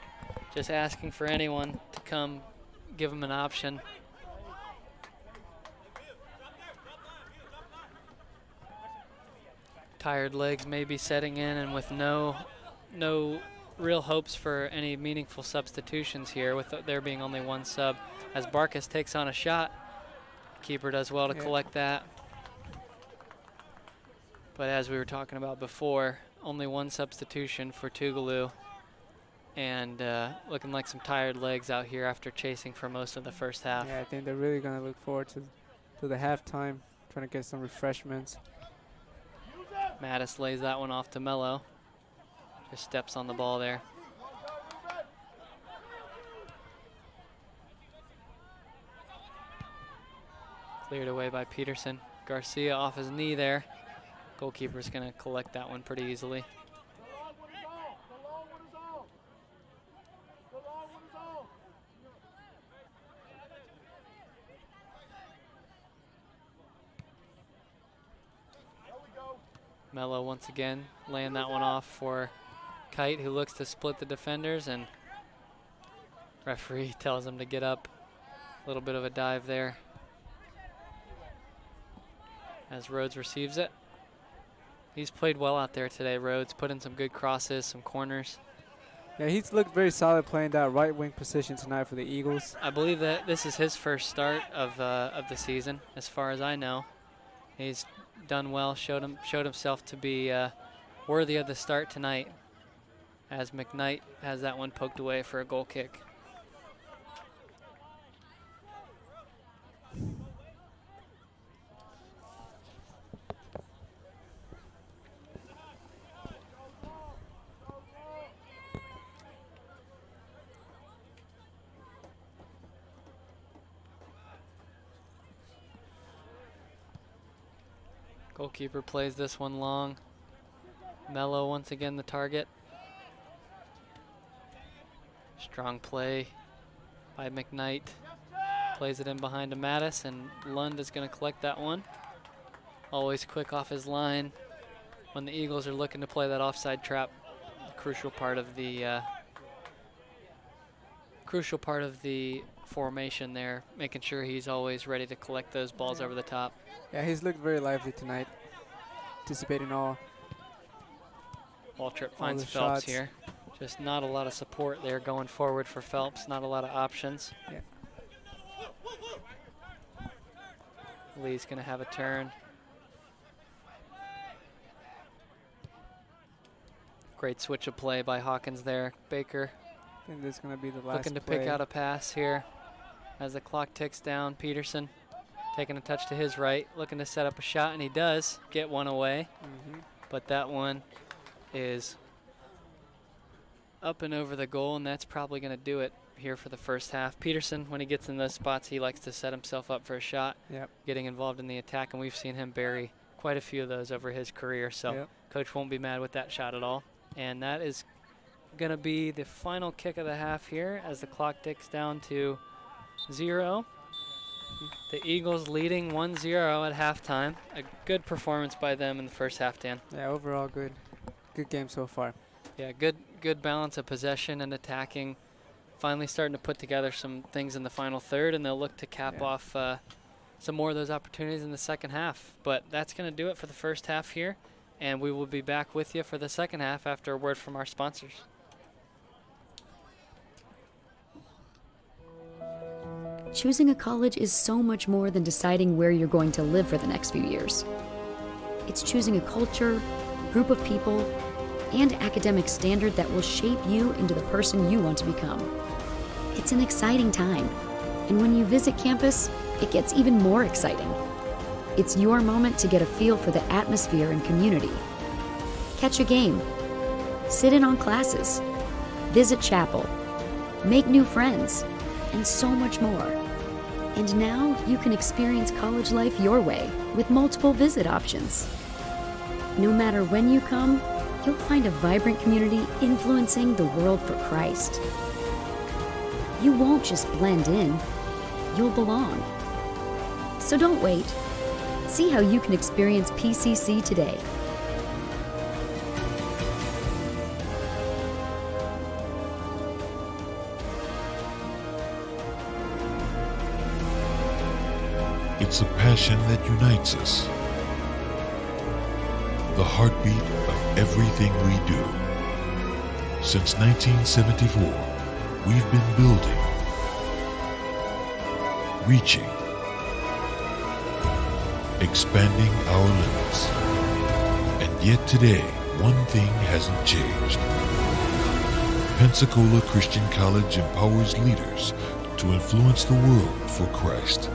just asking for anyone to come give him an option. Tired legs may be setting in, and with no real hopes for any meaningful substitutions here, with there being only one sub. As Barkas takes on a shot, keeper does well to collect that. But as we were talking about before, only one substitution for Tougaloo, and looking like some tired legs out here after chasing for most of the first half. Yeah, I think they're really going to look forward to the halftime, trying to get some refreshments. Mattis lays that one off to Mello. Just steps on the ball there. Cleared away by Peterson. Garcia off his knee there. Goalkeeper's going to collect that one pretty easily. Mello once again laying that one off for Kite, who looks to split the defenders, and referee tells him to get up. A little bit of a dive there as Rhodes receives it. He's played well out there today, Rhodes. Put in some good crosses, some corners. Yeah, he's looked very solid playing that right wing position tonight for the Eagles. I believe that this is his first start of the season, as far as I know. He's done well, showed himself to be worthy of the start tonight, as McKnight has that one poked away for a goal kick. Goalkeeper plays this one long. Mello once again the target. Strong play by McKnight. Plays it in behind to Mattis, and Lund is going to collect that one. Always quick off his line when the Eagles are looking to play that offside trap. Crucial part of the formation there, making sure he's always ready to collect those balls over the top. Yeah, he's looked very lively tonight, anticipating all. Ball trip finds Phelps here. Just not a lot of support there going forward for Phelps, not a lot of options. Yeah. Lee's going to have a turn. Great switch of play by Hawkins there. Baker I think this is going to be the last looking to play. pick out a pass here as the clock ticks down. Peterson taking a touch to his right, looking to set up a shot, and he does get one away. But that one is up and over the goal, and that's probably going to do it here for the first half. Peterson, when he gets in those spots, he likes to set himself up for a shot, getting involved in the attack, and we've seen him bury quite a few of those over his career, so Coach won't be mad with that shot at all. And that is going to be the final kick of the half here as the clock ticks down to 0. The Eagles leading 1-0 at halftime. A good performance by them in the first half, Dan. Yeah, overall good game so far. Yeah, good balance of possession and attacking. Finally starting to put together some things in the final third, and they'll look to cap off some more of those opportunities in the second half. But that's going to do it for the first half here, and we will be back with you for the second half after a word from our sponsors. Choosing a college is so much more than deciding where you're going to live for the next few years. It's choosing a culture, group of people, and academic standard that will shape you into the person you want to become. It's an exciting time, and when you visit campus, it gets even more exciting. It's your moment to get a feel for the atmosphere and community. Catch a game, sit in on classes, visit chapel, make new friends, and so much more. And now you can experience college life your way with multiple visit options. No matter when you come, you'll find a vibrant community influencing the world for Christ. You won't just blend in, you'll belong. So don't wait. See how you can experience PCC today. It's a passion that unites us, the heartbeat of everything we do. Since 1974, we've been building, reaching, expanding our limits. And yet today, one thing hasn't changed. Pensacola Christian College empowers leaders to influence the world for Christ.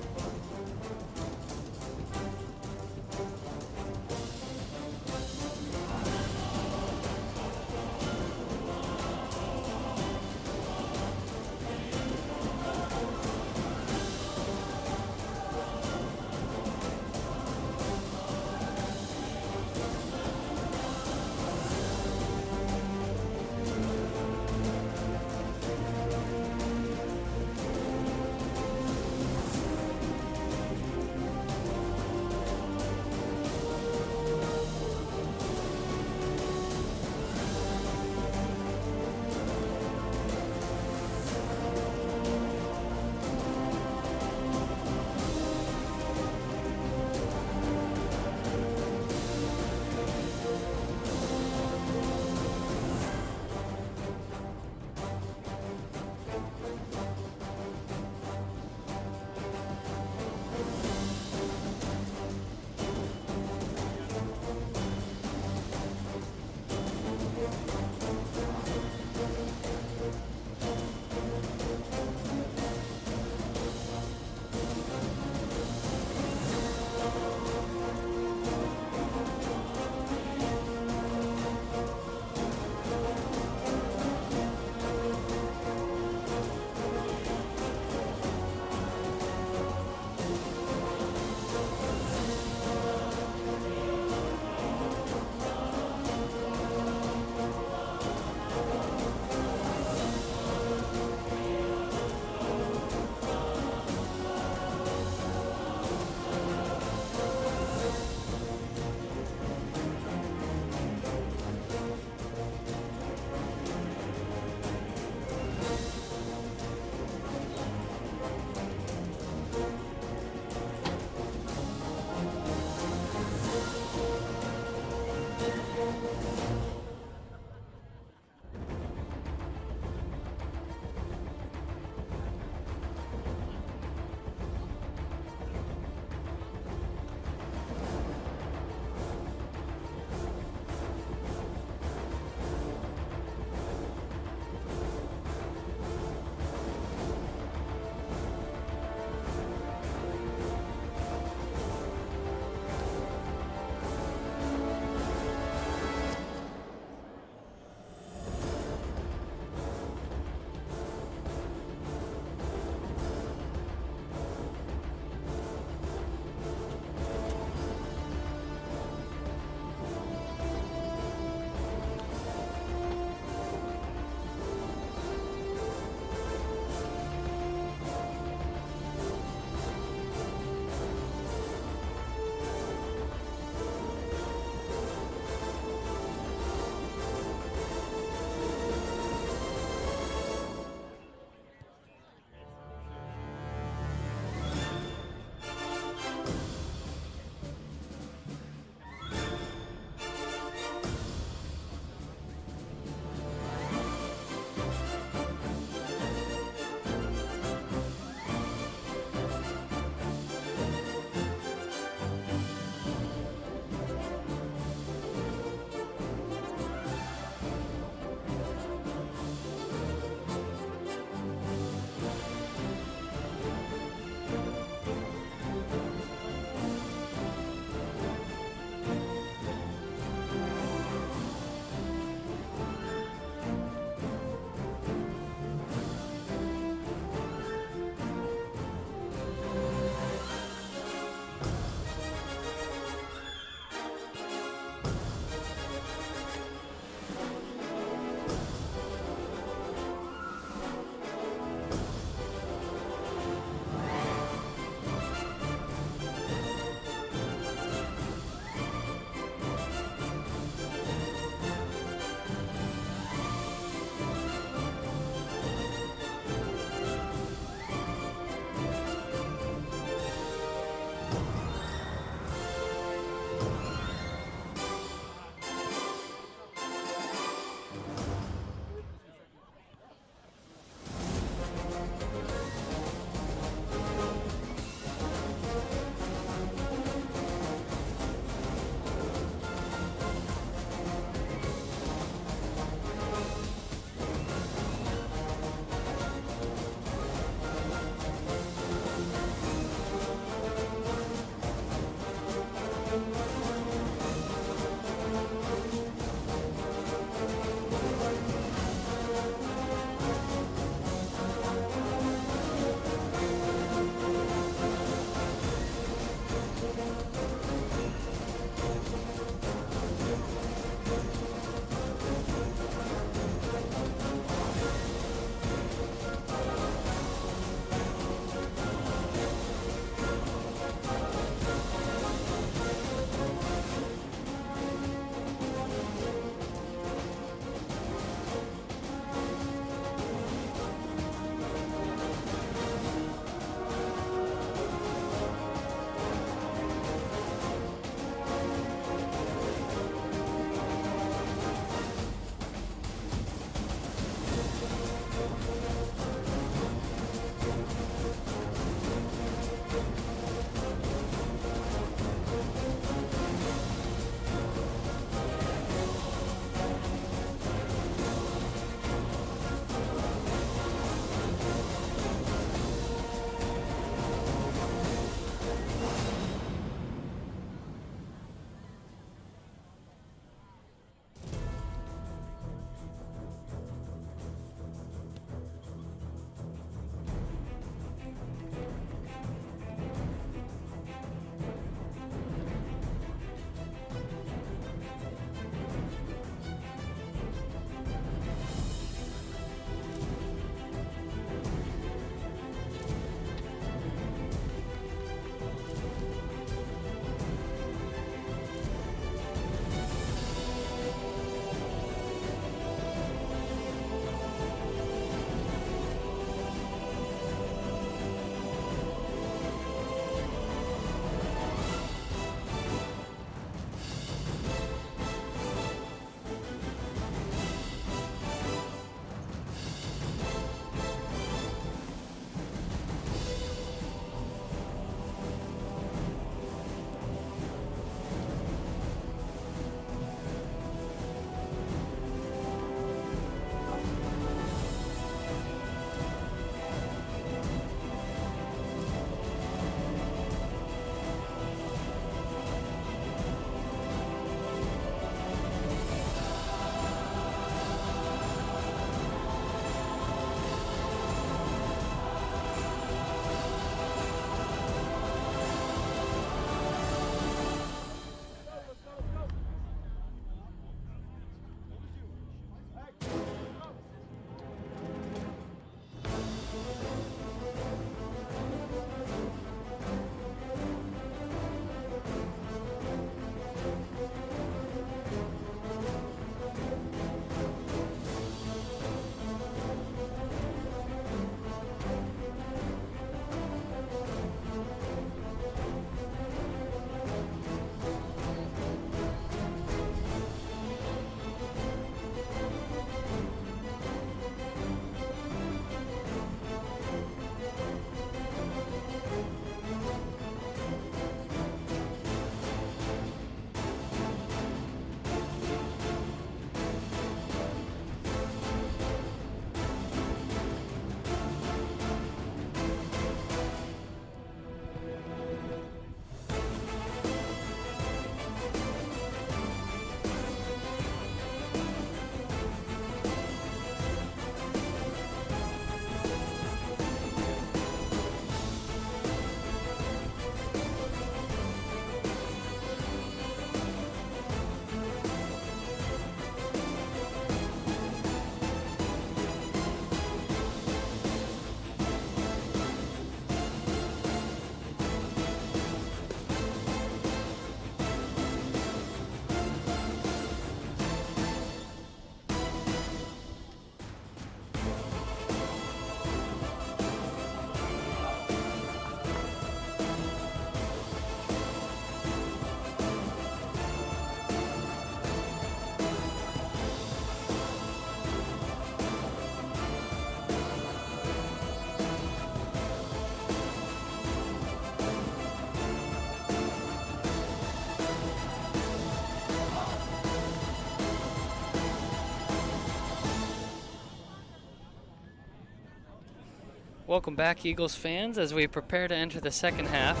Welcome back, Eagles fans, as we prepare to enter the second half.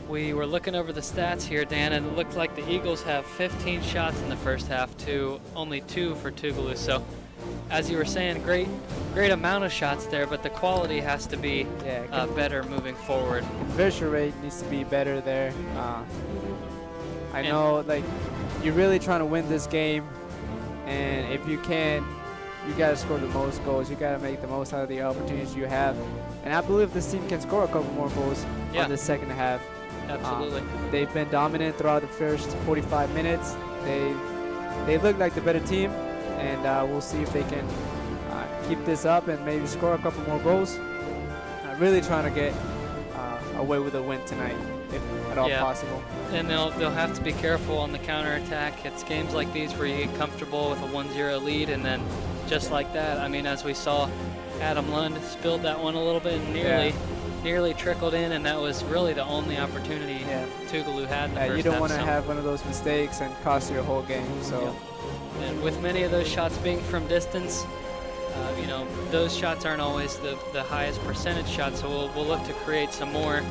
We were looking over the stats here, Dan, and it looked like the Eagles have 15 shots in the first half to only 2 for Tougaloo. So, as you were saying, great amount of shots there, but the quality has to be better moving forward. Conversion rate needs to be better there. I know, like, you're really trying to win this game, and if you can, you got to score the most goals. You got to make the most out of the opportunities you have. And I believe this team can score a couple more goals on the second half. Absolutely. They've been dominant throughout the first 45 minutes. They look like the better team, and we'll see if they can keep this up and maybe score a couple more goals. Really trying to get away with a win tonight, if at all possible. And they'll have to be careful on the counterattack. It's games like these where you get comfortable with a 1-0 lead, and then just like that, I mean, as we saw, Adam Lund spilled that one a little bit and nearly trickled in, and that was really the only opportunity Tougaloo had in the first half. You don't want to have one of those mistakes and cost your whole game. So, and with many of those shots being from distance, you know, those shots aren't always the highest percentage shots. So we'll look to create some more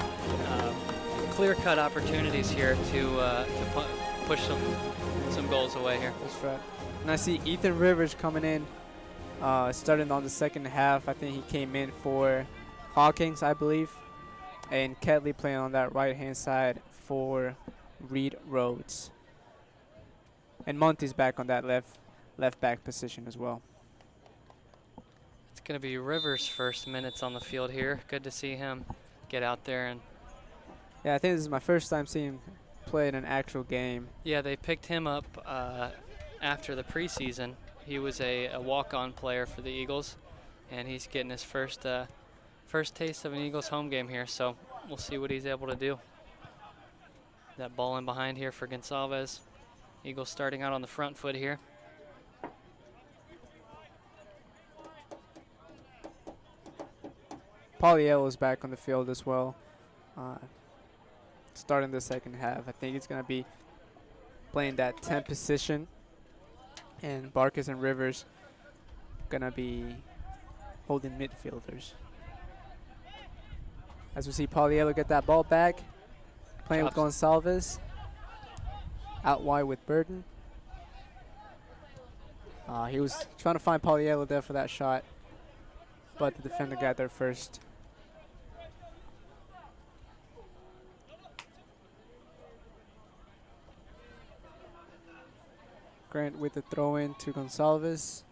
clear-cut opportunities here to push some goals away here. That's right. And I see Ethan Rivers coming in, starting on the second half. I think he came in for Hawkins, I believe, and Ketley playing on that right-hand side for Reed Rhodes. And Monty's back on that left back position as well. It's going to be Rivers' first minutes on the field here. Good to see him get out there. And yeah, I think this is my first time seeing him play in an actual game. Yeah, they picked him up after the preseason. He was a walk-on player for the Eagles, and he's getting his first taste of an Eagles home game here, so we'll see what he's able to do. That ball in behind here for Gonsalves. Eagles starting out on the front foot here. Pauliello's back on the field as well, starting the second half. I think he's going to be playing that 10 position, and Barkis and Rivers going to be holding midfielders. As we see Pauliello get that ball back, playing with Gonsalves, out wide with Burton. He was trying to find Pauliello there for that shot, but the defender got there first. Grant with the throw in to Gonsalves,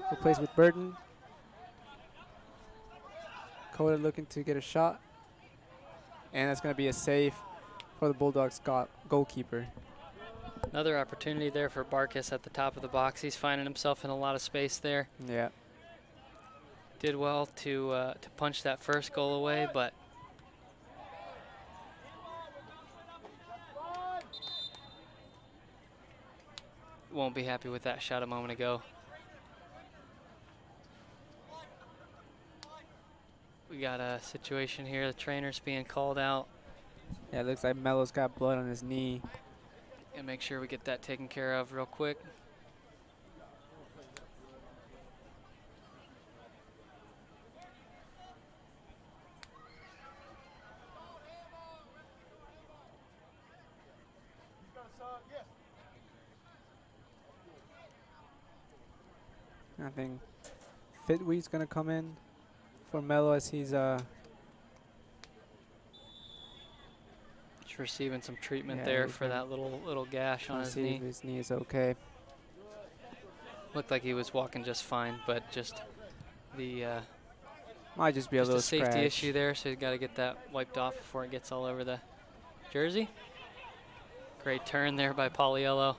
who plays with Burton. Coda looking to get a shot, and that's going to be a save for the Bulldogs goalkeeper. Another opportunity there for Barkis at the top of the box. He's finding himself in a lot of space there. Yeah. Did well to punch that first goal away, but won't be happy with that shot a moment ago. We got a situation here. The trainer's being called out. Yeah, it looks like Melo's got blood on his knee. And make sure we get that taken care of real quick. I think Fitwee's going to come in for Melo as he's just receiving some treatment there for that little gash on his knee. His knee is okay. Looked like he was walking just fine, but just the might just be a little safety scratch. issue there, so he's got to get that wiped off before it gets all over the jersey. Great turn there by Pauliello.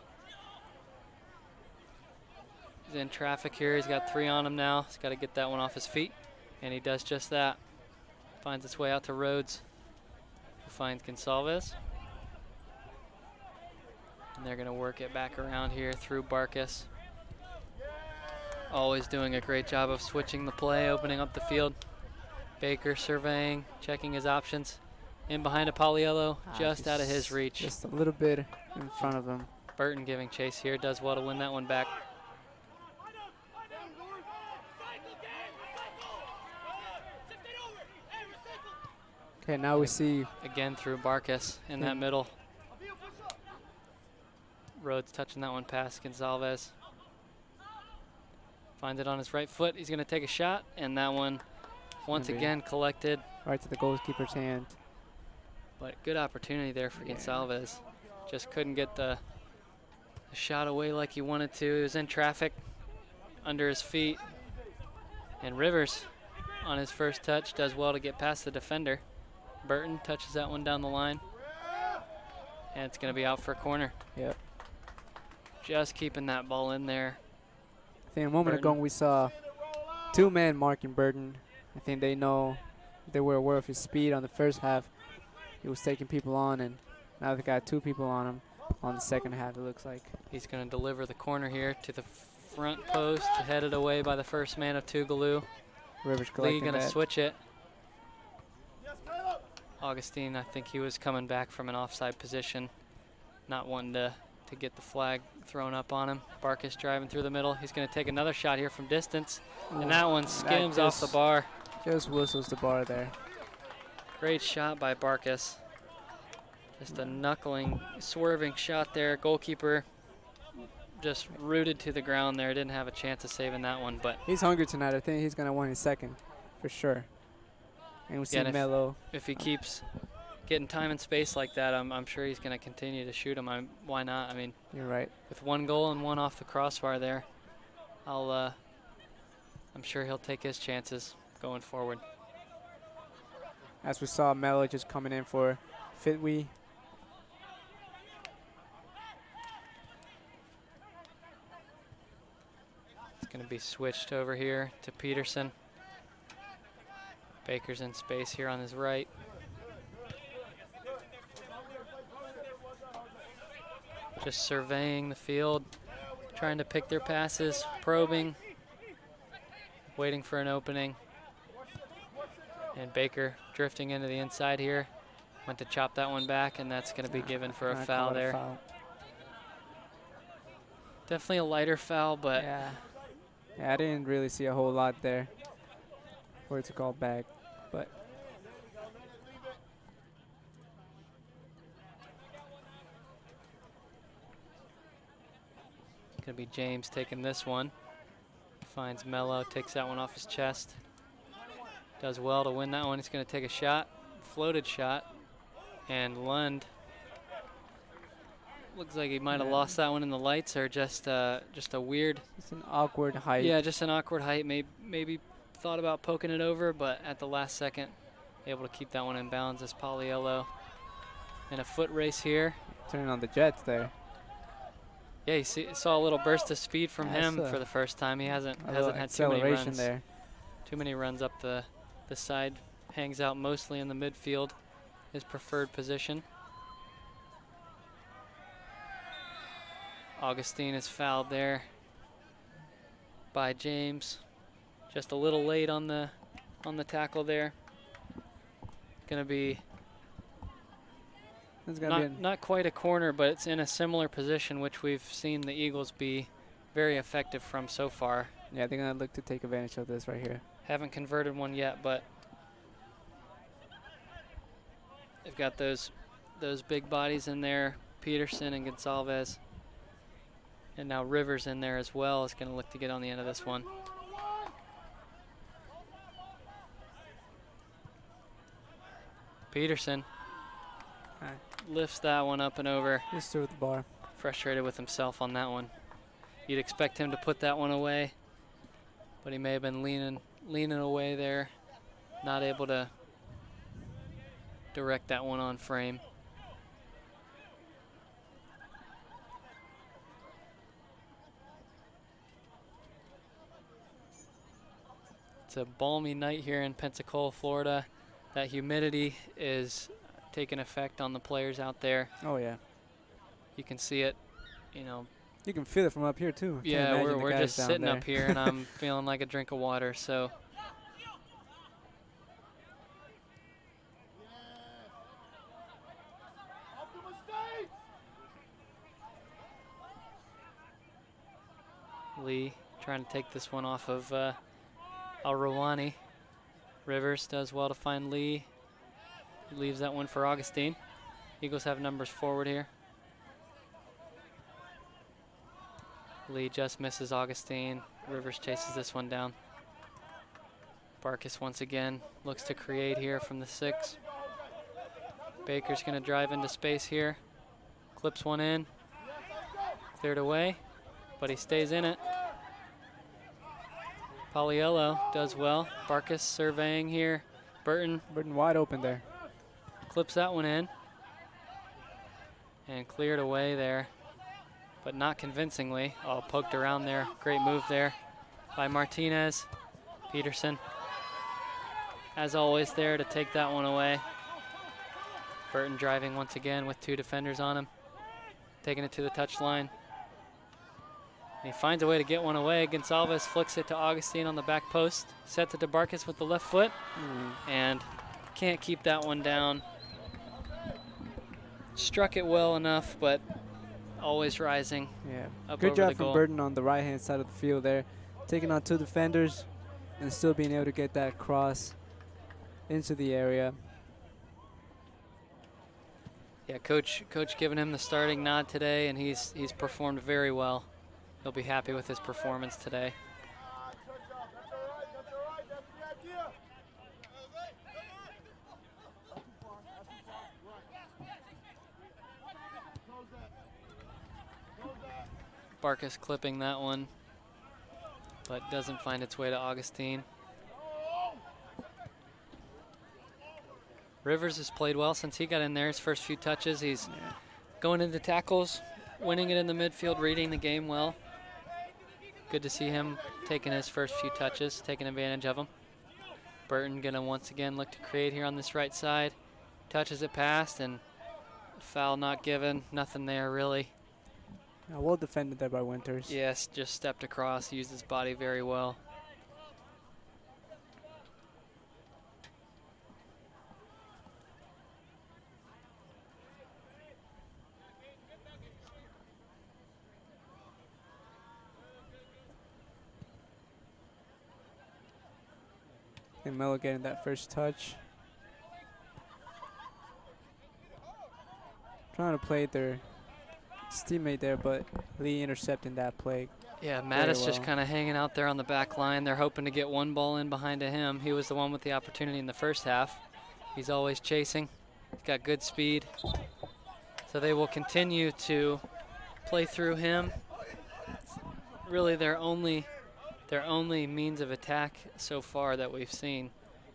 He's in traffic here. He's got 3 on him now. He's got to get that one off his feet, and he does just that. Finds its way out to Rhodes, who finds Gonsalves. And they're going to work it back around here through Barkis. Always doing a great job of switching the play, opening up the field. Baker surveying, checking his options. In behind a Pauliello, just out of his reach. Just a little bit in front of him. Burton giving chase here, does well to win that one back. Okay, now we see again through Barkas in that middle. Rhodes touching that one past Gonzalez. Finds it on his right foot. He's going to take a shot, and that one once again collected. Right to the goalkeeper's hand. But good opportunity there for Gonzalez. Just couldn't get the shot away like he wanted to. He was in traffic under his feet. And Rivers, on his first touch, does well to get past the defender. Burton touches that one down the line. And it's going to be out for a corner. Yep. Just keeping that ball in there. I think a moment ago we saw 2 men marking Burton. I think they were aware of his speed on the first half. He was taking people on, and now they got 2 people on him on the second half, it looks like. He's going to deliver the corner here to the front post, headed away by the first man of Tougaloo. Rivers Lee collecting going to that. switch it. Augustine, I think he was coming back from an offside position, not wanting to get the flag thrown up on him. Barkas driving through the middle. He's going to take another shot here from distance, and that one skims off the bar. Just whistles the bar there. Great shot by Barkas. Just a knuckling, swerving shot there. Goalkeeper just rooted to the ground there. Didn't have a chance of saving that one, but He's hungry tonight. I think he's going to win his second for sure. And we see Melo. If he keeps getting time and space like that, I'm sure he's going to continue to shoot him. Why not? I mean, you're right. With 1 goal and 1 off the crossbar there, I'm sure he'll take his chances going forward. As we saw Melo just coming in for Fitwe. It's going to be switched over here to Peterson. Baker's in space here on his right. Just surveying the field, trying to pick their passes, probing, waiting for an opening. And Baker drifting into the inside here. Went to chop that one back, and that's going to be given for a foul there. Definitely a lighter foul, but yeah, I didn't really see a whole lot there for it to call back, but gonna be James taking this one. Finds Mello, takes that one off his chest. Does well to win that one. He's gonna take a shot, floated shot, and Lund looks like he might have lost that one in the lights, or just a weird. It's an awkward height. Yeah, just an awkward height. Maybe thought about poking it over, but at the last second, able to keep that one in bounds as Pauliello. In a foot race here. Turning on the Jets there. Yeah, you saw a little burst of speed from him for the first time. He hasn't had too many runs. There. Too many runs up the side. Hangs out mostly in the midfield, his preferred position. Augustine is fouled there by James. Just a little late on the tackle there. Gonna be not quite a corner, but it's in a similar position, which we've seen the Eagles be very effective from so far. Yeah, they're gonna look to take advantage of this right here. Haven't converted one yet, but they've got those big bodies in there, Peterson and Gonsalves. And now Rivers in there as well is going to look to get on the end of this one. Peterson lifts that one up and over. Just through the bar. Frustrated with himself on that one. You'd expect him to put that one away, but he may have been leaning away there, not able to direct that one on frame. It's a balmy night here in Pensacola, Florida. That humidity is taking effect on the players out there. Oh yeah. You can see it, you know. You can feel it from up here too. Yeah, we're just sitting up here and I'm feeling like a drink of water, so. Lee trying to take this one off of Al-Rawani. Rivers does well to find Lee. leaves that one for Augustine. Eagles have numbers forward here. Lee just misses Augustine. Rivers chases this one down. Barkas once again looks to create here from the 6. Baker's going to drive into space here. Clips one in. Cleared away, but he stays in it. Pauliello does well. Barkas surveying here. Burton wide open there. Clips that one in. And cleared away there, but not convincingly. All poked around there. Great move there by Martinez. Peterson, as always, there to take that one away. Burton driving once again with 2 defenders on him. Taking it to the touchline. And he finds a way to get one away. Gonsalves flicks it to Augustine on the back post. Sets it to Barkas with the left foot. And can't keep that one down. Struck it well enough, but always rising. Yeah, up good over job the from goal. Burton on the right-hand side of the field there. Taking on 2 defenders and still being able to get that cross into the area. Yeah, coach giving him the starting nod today, and he's performed very well. He'll be happy with his performance today. Barkas clipping that one, but doesn't find its way to Augustine. Rivers has played well since he got in there. His first few touches, he's going into tackles, winning it in the midfield, reading the game well. Good to see him taking his first few touches, taking advantage of them. Burton gonna once again look to create here on this right side. Touches it past, and foul not given. Nothing there really. Well defended there by Winters. Yes, just stepped across, used his body very well. And Melo getting that first touch. Trying to play their teammate there, but Lee intercepting that play. Yeah, Mattis just kind of hanging out there on the back line. They're hoping to get one ball in behind him. He was the one with the opportunity in the first half. He's always chasing. He's got good speed. So they will continue to play through him. It's really their only means of attack so far that we've seen.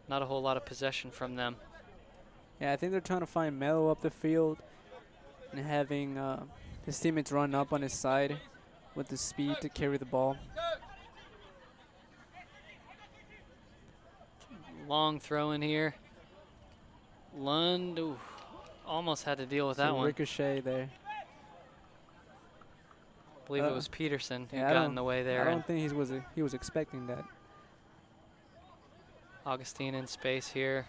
Not a whole lot of possession from them. Yeah, I think they're trying to find Melo up the field and having his teammates run up on his side with the speed to carry the ball. Long throw in here. Lund, ooh, almost had to deal with that one. Ricochet there. I believe it was Peterson who yeah, got in the way there. I don't think he was expecting that. Augustine in space here.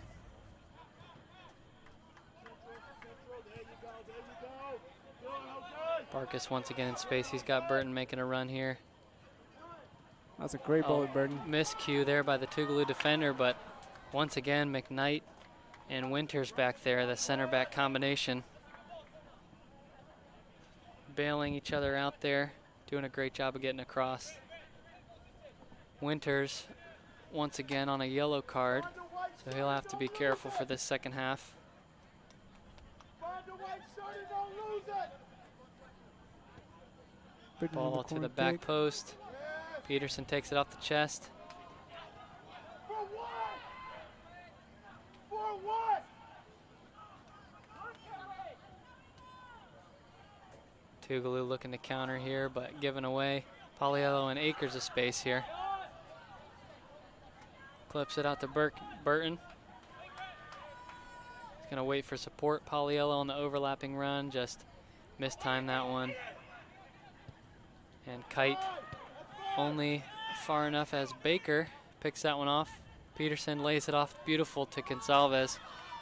Barkas once again in space. He's got Burton making a run here. That's a great ball with Burton. Miscue there by the Tougaloo defender, but once again, McKnight and Winters back there, the center back combination. Bailing each other out there, doing a great job of getting across. Winters once again on a yellow card, so he'll have to be careful for this second half. Ball to the back post. Peterson takes it off the chest. Tougaloo looking to counter here, but giving away. Pauliello and Akers of space here. Clips it out to Burton. He's gonna wait for support. Pauliello on the overlapping run, just mistimed that one. And Kite only far enough as Baker picks that one off. Peterson lays it off beautiful to Gonsalves.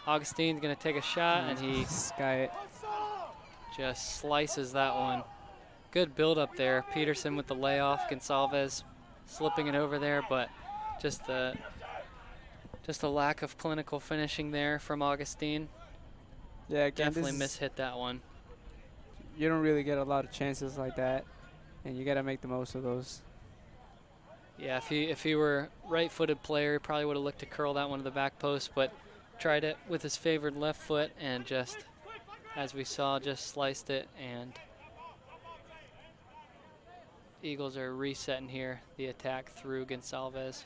Augustine's gonna take a shot and he sky it. Just slices that one. Good build up there. Peterson with the layoff, Gonsalves slipping it over there, but just a lack of clinical finishing there from Augustine. Yeah, again, definitely mishit that one. You don't really get a lot of chances like that, and you got to make the most of those. Yeah, if he were right-footed player, he probably would have looked to curl that one to the back post, but tried it with his favored left foot and just, as we saw, just sliced it. And Eagles are resetting here the attack through Gonsalves.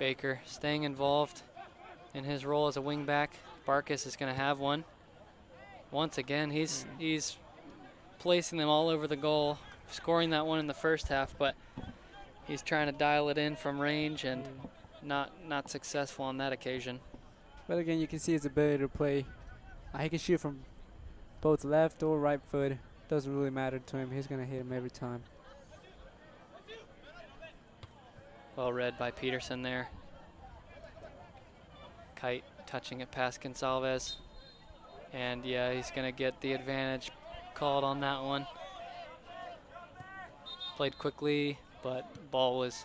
Baker staying involved in his role as a wingback. Barkas is going to have one. Once again, he's placing them all over the goal, scoring that one in the first half, but he's trying to dial it in from range and not successful on that occasion. But again, you can see his ability to play. He can shoot from both left or right foot. Doesn't really matter to him. He's going to hit him every time. Well read by Peterson there. Kite touching it past Gonsalves. And yeah, he's going to get the advantage called on that one. Played quickly, but ball was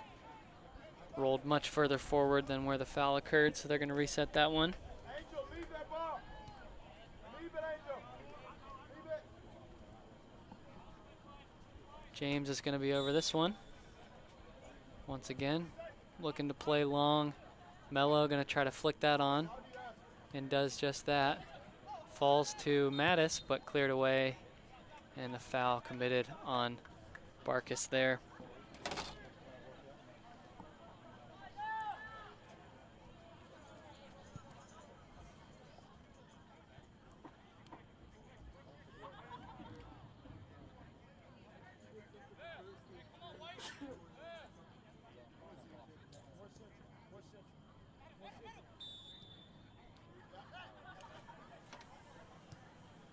rolled much further forward than where the foul occurred, so they're going to reset that one. Angel, leave that ball. Leave it, Angel. Leave it. James is going to be over this one. Once again, looking to play long. Mello going to try to flick that on, and does just that. Falls to Mattis, but cleared away, and the foul committed on Barkas there.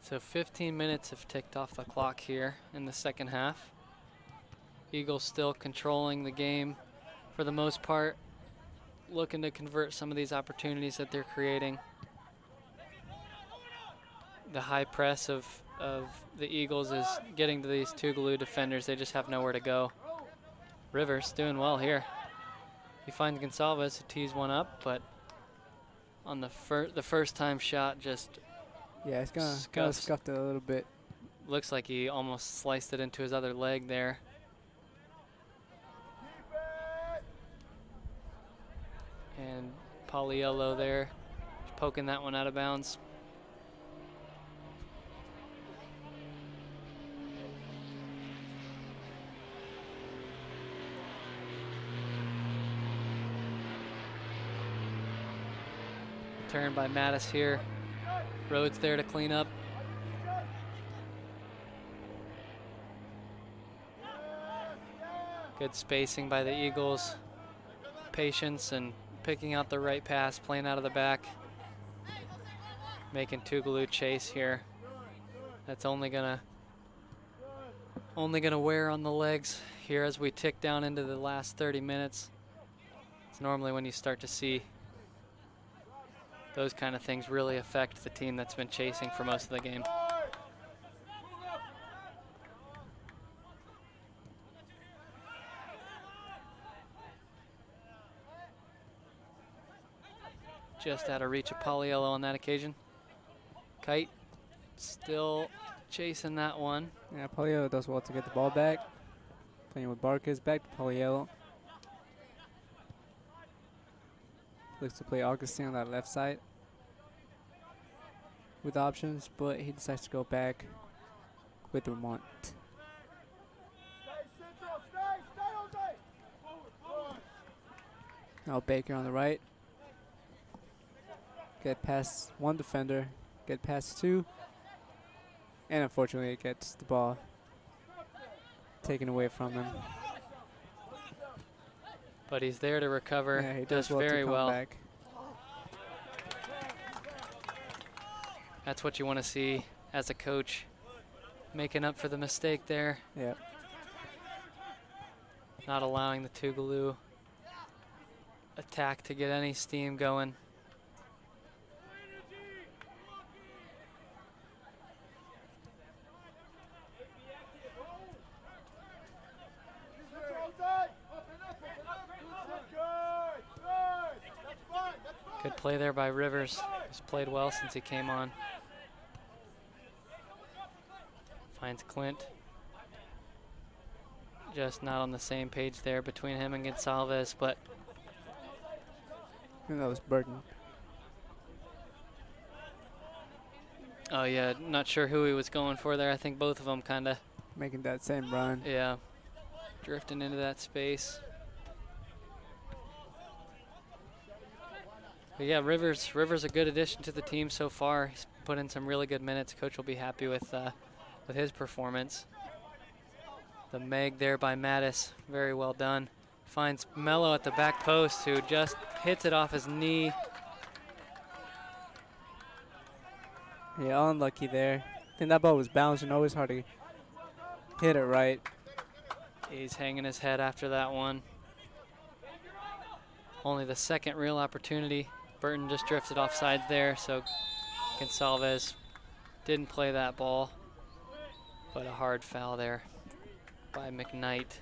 So 15 minutes have ticked off the clock here in the second half. Eagles still controlling the game for the most part, looking to convert some of these opportunities that they're creating. The high press of the Eagles is getting to these Tougaloo defenders. They just have nowhere to go. Rivers doing well here. He finds Gonsalves, who tees one up, but on the first time shot just Yeah, it's gonna scuffed it a little bit. looks like he almost sliced it into his other leg there. And Pauliello there, poking that one out of bounds. Turn by Mattis here. Rhodes there to clean up. Good spacing by the Eagles. Patience and picking out the right pass, playing out of the back. Making Tougaloo chase here. That's only gonna wear on the legs here as we tick down into the last 30 minutes. It's normally when you start to see those kind of things really affect the team that's been chasing for most of the game. Just out of reach of Pauliello on that occasion. Kite still chasing that one. Yeah, Pauliello does well to get the ball back. Playing with Barkas, back to Pauliello. Looks to play Augustine on that left side with options, but he decides to go back with Vermont. Now Baker on the right. Get past one defender, get past two, and unfortunately it gets the ball taken away from him. But he's there to recover. Yeah, he does well very to come well. back. That's what you want to see as a coach, making up for the mistake there. Yeah. Not allowing the Tougaloo attack to get any steam going. Good play there by Rivers. He's played well since he came on. Finds Clint. Just not on the same page there between him and Gonsalves, but I think that was Burton. oh yeah, not sure who he was going for there. I think both of them kind of, Making that same run. yeah, drifting into that space. But yeah, Rivers a good addition to the team so far. He's put in some really good minutes. Coach will be happy with his performance. The Meg there by Mattis, very well done. Finds Mello at the back post, who just hits it off his knee. Yeah, unlucky there. I think that ball was bouncing. Always hard to hit it right. He's hanging his head after that one. Only the second real opportunity. Burton just drifted off sides there, so Gonsalves didn't play that ball, but a hard foul there by McKnight.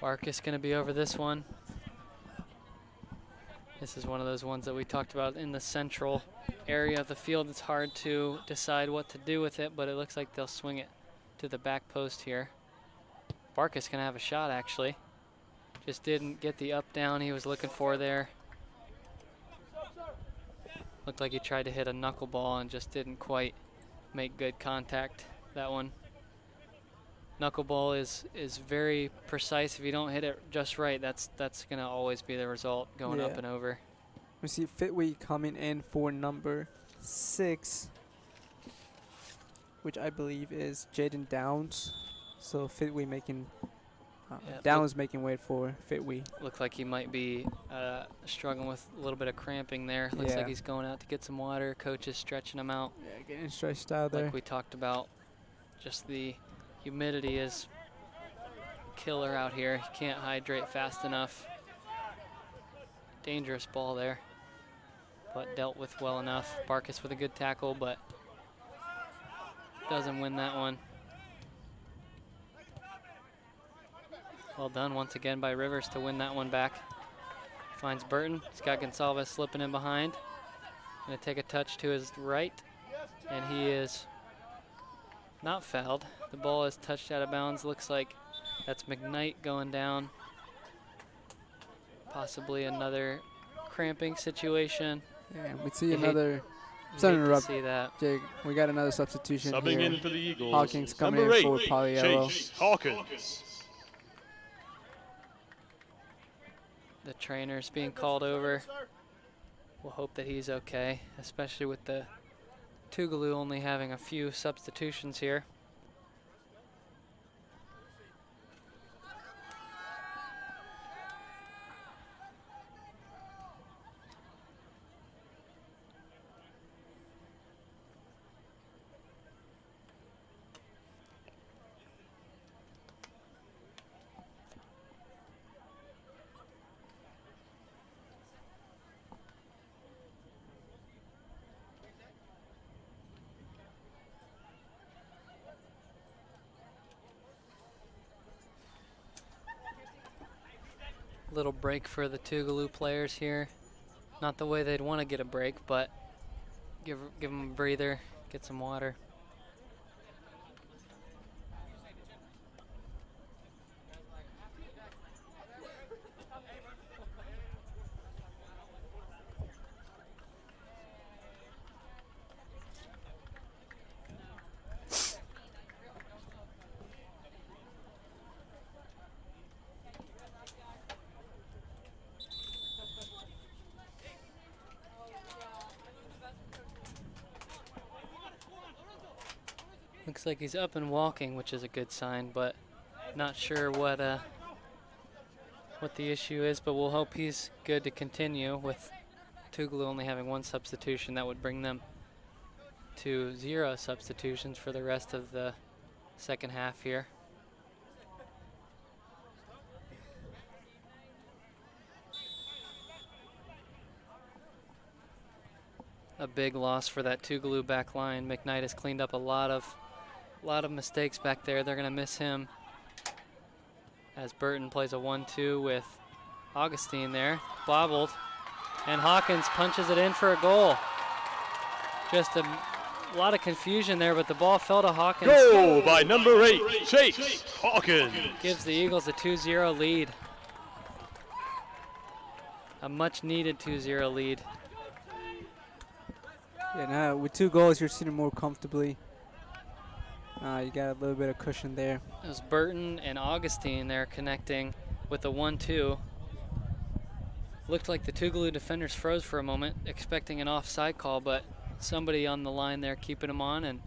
Barkus going to be over this one. This is one of those ones that we talked about in the central area of the field. It's hard to decide what to do with it, but it looks like they'll swing it to the back post here. Barkus going to have a shot, actually. Just didn't get the up down he was looking for there. Looked like he tried to hit a knuckleball and just didn't quite make good contact, that one. Knuckleball is very precise. If you don't hit it just right, that's going to always be the result, going up and over. We see Fitwe coming in for number 6, which I believe is Jaden Downs. So Fitwe making, Downs making way for Fitwe. Looks like he might be struggling with a little bit of cramping there. Looks like he's going out to get some water. Coach is stretching him out. Yeah, getting stretched out there. Like we talked about, just the humidity is killer out here. You can't hydrate fast enough. Dangerous ball there, but dealt with well enough. Barkus with a good tackle, but doesn't win that one. Well done once again by Rivers to win that one back. Finds Burton. He's got Gonsalves slipping in behind. Gonna take a touch to his right, and he is not fouled. The ball is touched out of bounds. Looks like that's McKnight going down. Possibly another cramping situation. Yeah, we see another. Sorry to interrupt. See that. Jake, we got another substitution Subbing here. in for the Eagles. Hawkins coming number in 8, for Pagliello. Chase Hawkins. The trainer's being called over. We'll hope that he's okay, especially with the Tougaloo only having a few substitutions here. Little break for the Tougaloo players here. Not the way they'd want to get a break, but give them a breather, get some water. Looks like he's up and walking, which is a good sign, but not sure what the issue is, but we'll hope he's good to continue, with Tougaloo only having one substitution. That would bring them to 0 substitutions for the rest of the second half here. a big loss for that Tougaloo back line. McKnight has cleaned up a lot of mistakes back there. They're going to miss him as Burton plays a 1-2 with Augustine there. Bobbled, and Hawkins punches it in for a goal. Just a lot of confusion there, but the ball fell to Hawkins. Goal by number 8, Chase Hawkins. Gives the Eagles a 2-0 lead. A much needed 2-0 lead. Yeah, now with 2 goals, you're sitting more comfortably. You got a little bit of cushion there. It was Burton and Augustine there connecting with the 1-2. Looked like the Tougaloo defenders froze for a moment, expecting an offside call, but somebody on the line there keeping him on, and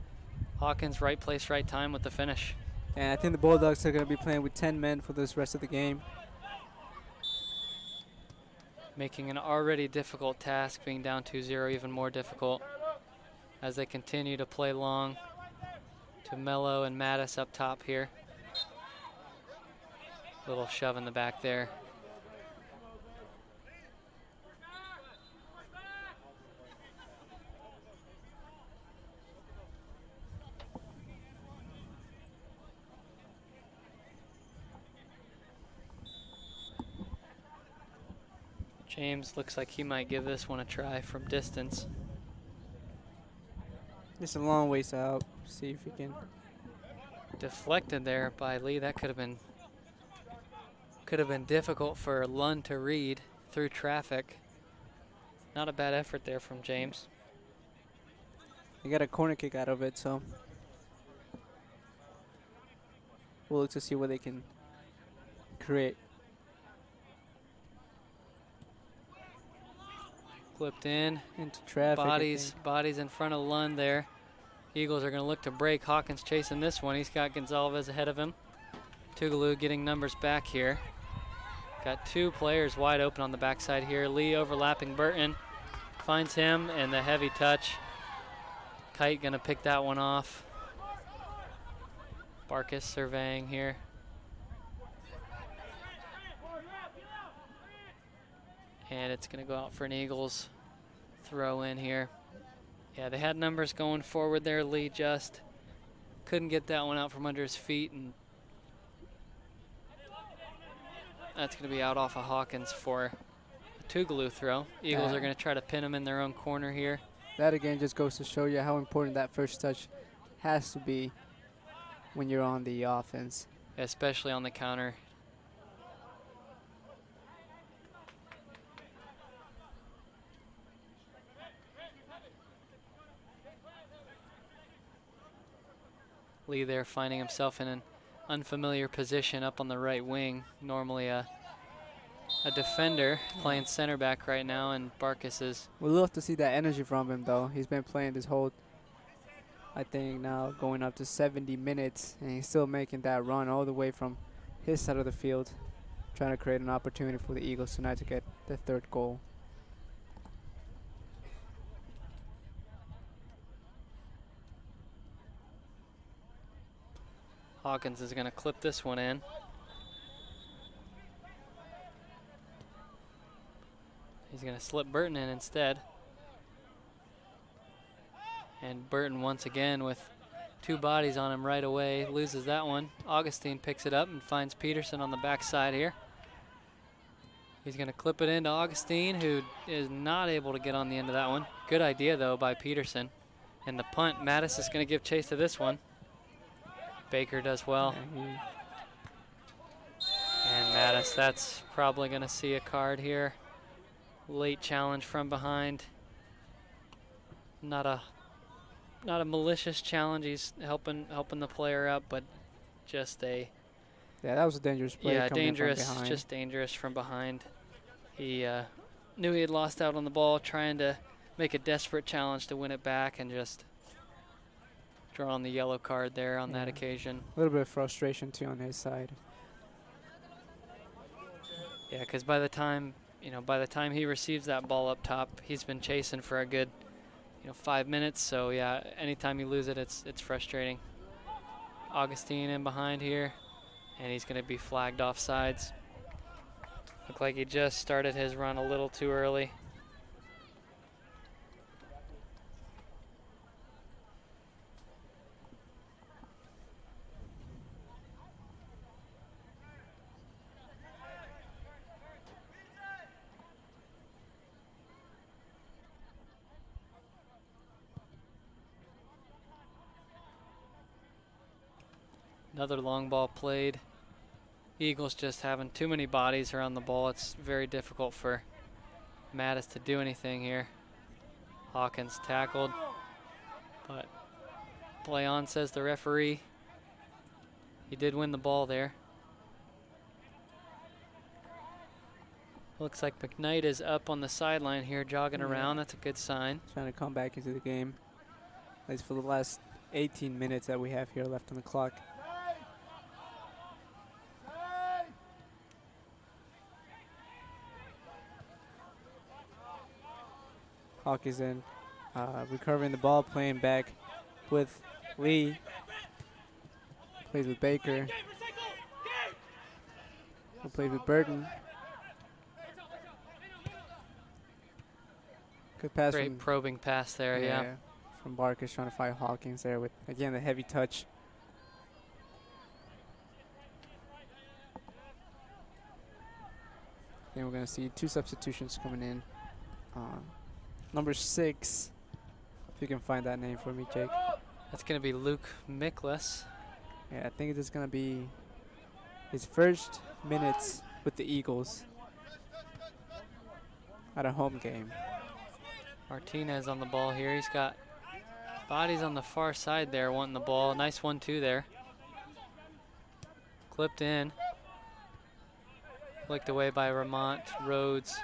Hawkins right place, right time with the finish. And I think the Bulldogs are going to be playing with 10 men for this rest of the game. Making an already difficult task, being down 2-0, even more difficult as they continue to play long to Mello and Mattis up top here. Little shove in the back there. James looks like he might give this one a try from distance. It's a long ways out. See if he can. Deflected there by Lee. That could have been difficult for Lund to read through traffic. Not a bad effort there from James. He got a corner kick out of it, so we'll look to see what they can create. Flipped in into traffic. Bodies in front of Lund there. Eagles are going to look to break. Hawkins chasing this one. He's got Gonzalez ahead of him. Tougaloo getting numbers back here. Got 2 players wide open on the backside here. Lee overlapping Burton. Finds him, and the heavy touch. Kite going to pick that one off. Barkus surveying here. And it's going to go out for an Eagles throw in here. Yeah, they had numbers going forward there. Lee just couldn't get that one out from under his feet, and that's going to be out off of Hawkins for a Tougaloo throw. Eagles are going to try to pin him in their own corner here. That again just goes to show you how important that first touch has to be when you're on the offense. Especially on the counter. Lee there finding himself in an unfamiliar position up on the right wing. Normally a defender playing center back right now, and Barkus is. We'd love to see that energy from him, though. He's been playing this whole, I think now going up to 70 minutes, and he's still making that run all the way from his side of the field, trying to create an opportunity for the Eagles tonight to get the 3rd goal. Hawkins is going to clip this one in. He's going to slip Burton in instead. And Burton once again with 2 bodies on him right away, loses that one. Augustine picks it up and finds Peterson on the backside here. He's going to clip it into Augustine, who is not able to get on the end of that one. Good idea, though, by Peterson. And the punt, Mattis is going to give chase to this one. Baker does well. And Mattis, that's probably going to see a card here. Late challenge from behind. Not a malicious challenge. He's helping the player up, but just a. Yeah, that was a dangerous play. Yeah, dangerous. Just dangerous from behind. He knew he had lost out on the ball, trying to make a desperate challenge to win it back, and just drawing the yellow card there on that occasion. A little bit of frustration too on his side. Yeah, because by the time he receives that ball up top, he's been chasing for a good 5 minutes. So yeah, anytime you lose it, it's frustrating. Augustine in behind here, and he's going to be flagged offsides. Looked like he just started his run a little too early. Another long ball played. Eagles just having too many bodies around the ball. It's very difficult for Mattis to do anything here. Hawkins tackled, but play on, says the referee. He did win the ball there. Looks like McKnight is up on the sideline here, jogging around. That's a good sign. Trying to come back into the game, at least for the last 18 minutes that we have here left on the clock. Hawk is in, recovering the ball, playing back with Lee. Plays with Baker. Who plays with Burton. Good pass. Great probing pass there, yeah. From Barkis, trying to fight Hawkins there with, again, the heavy touch. Then we're going to see 2 substitutions coming in. Number 6, if you can find that name for me, Jake. That's going to be Luke Miklas. Yeah, I think it's going to be his first minutes with the Eagles at a home game. Martinez on the ball here. He's got bodies on the far side there wanting the ball. Nice 1-2 there. Clipped in. Flicked away by Ramont Rhodes.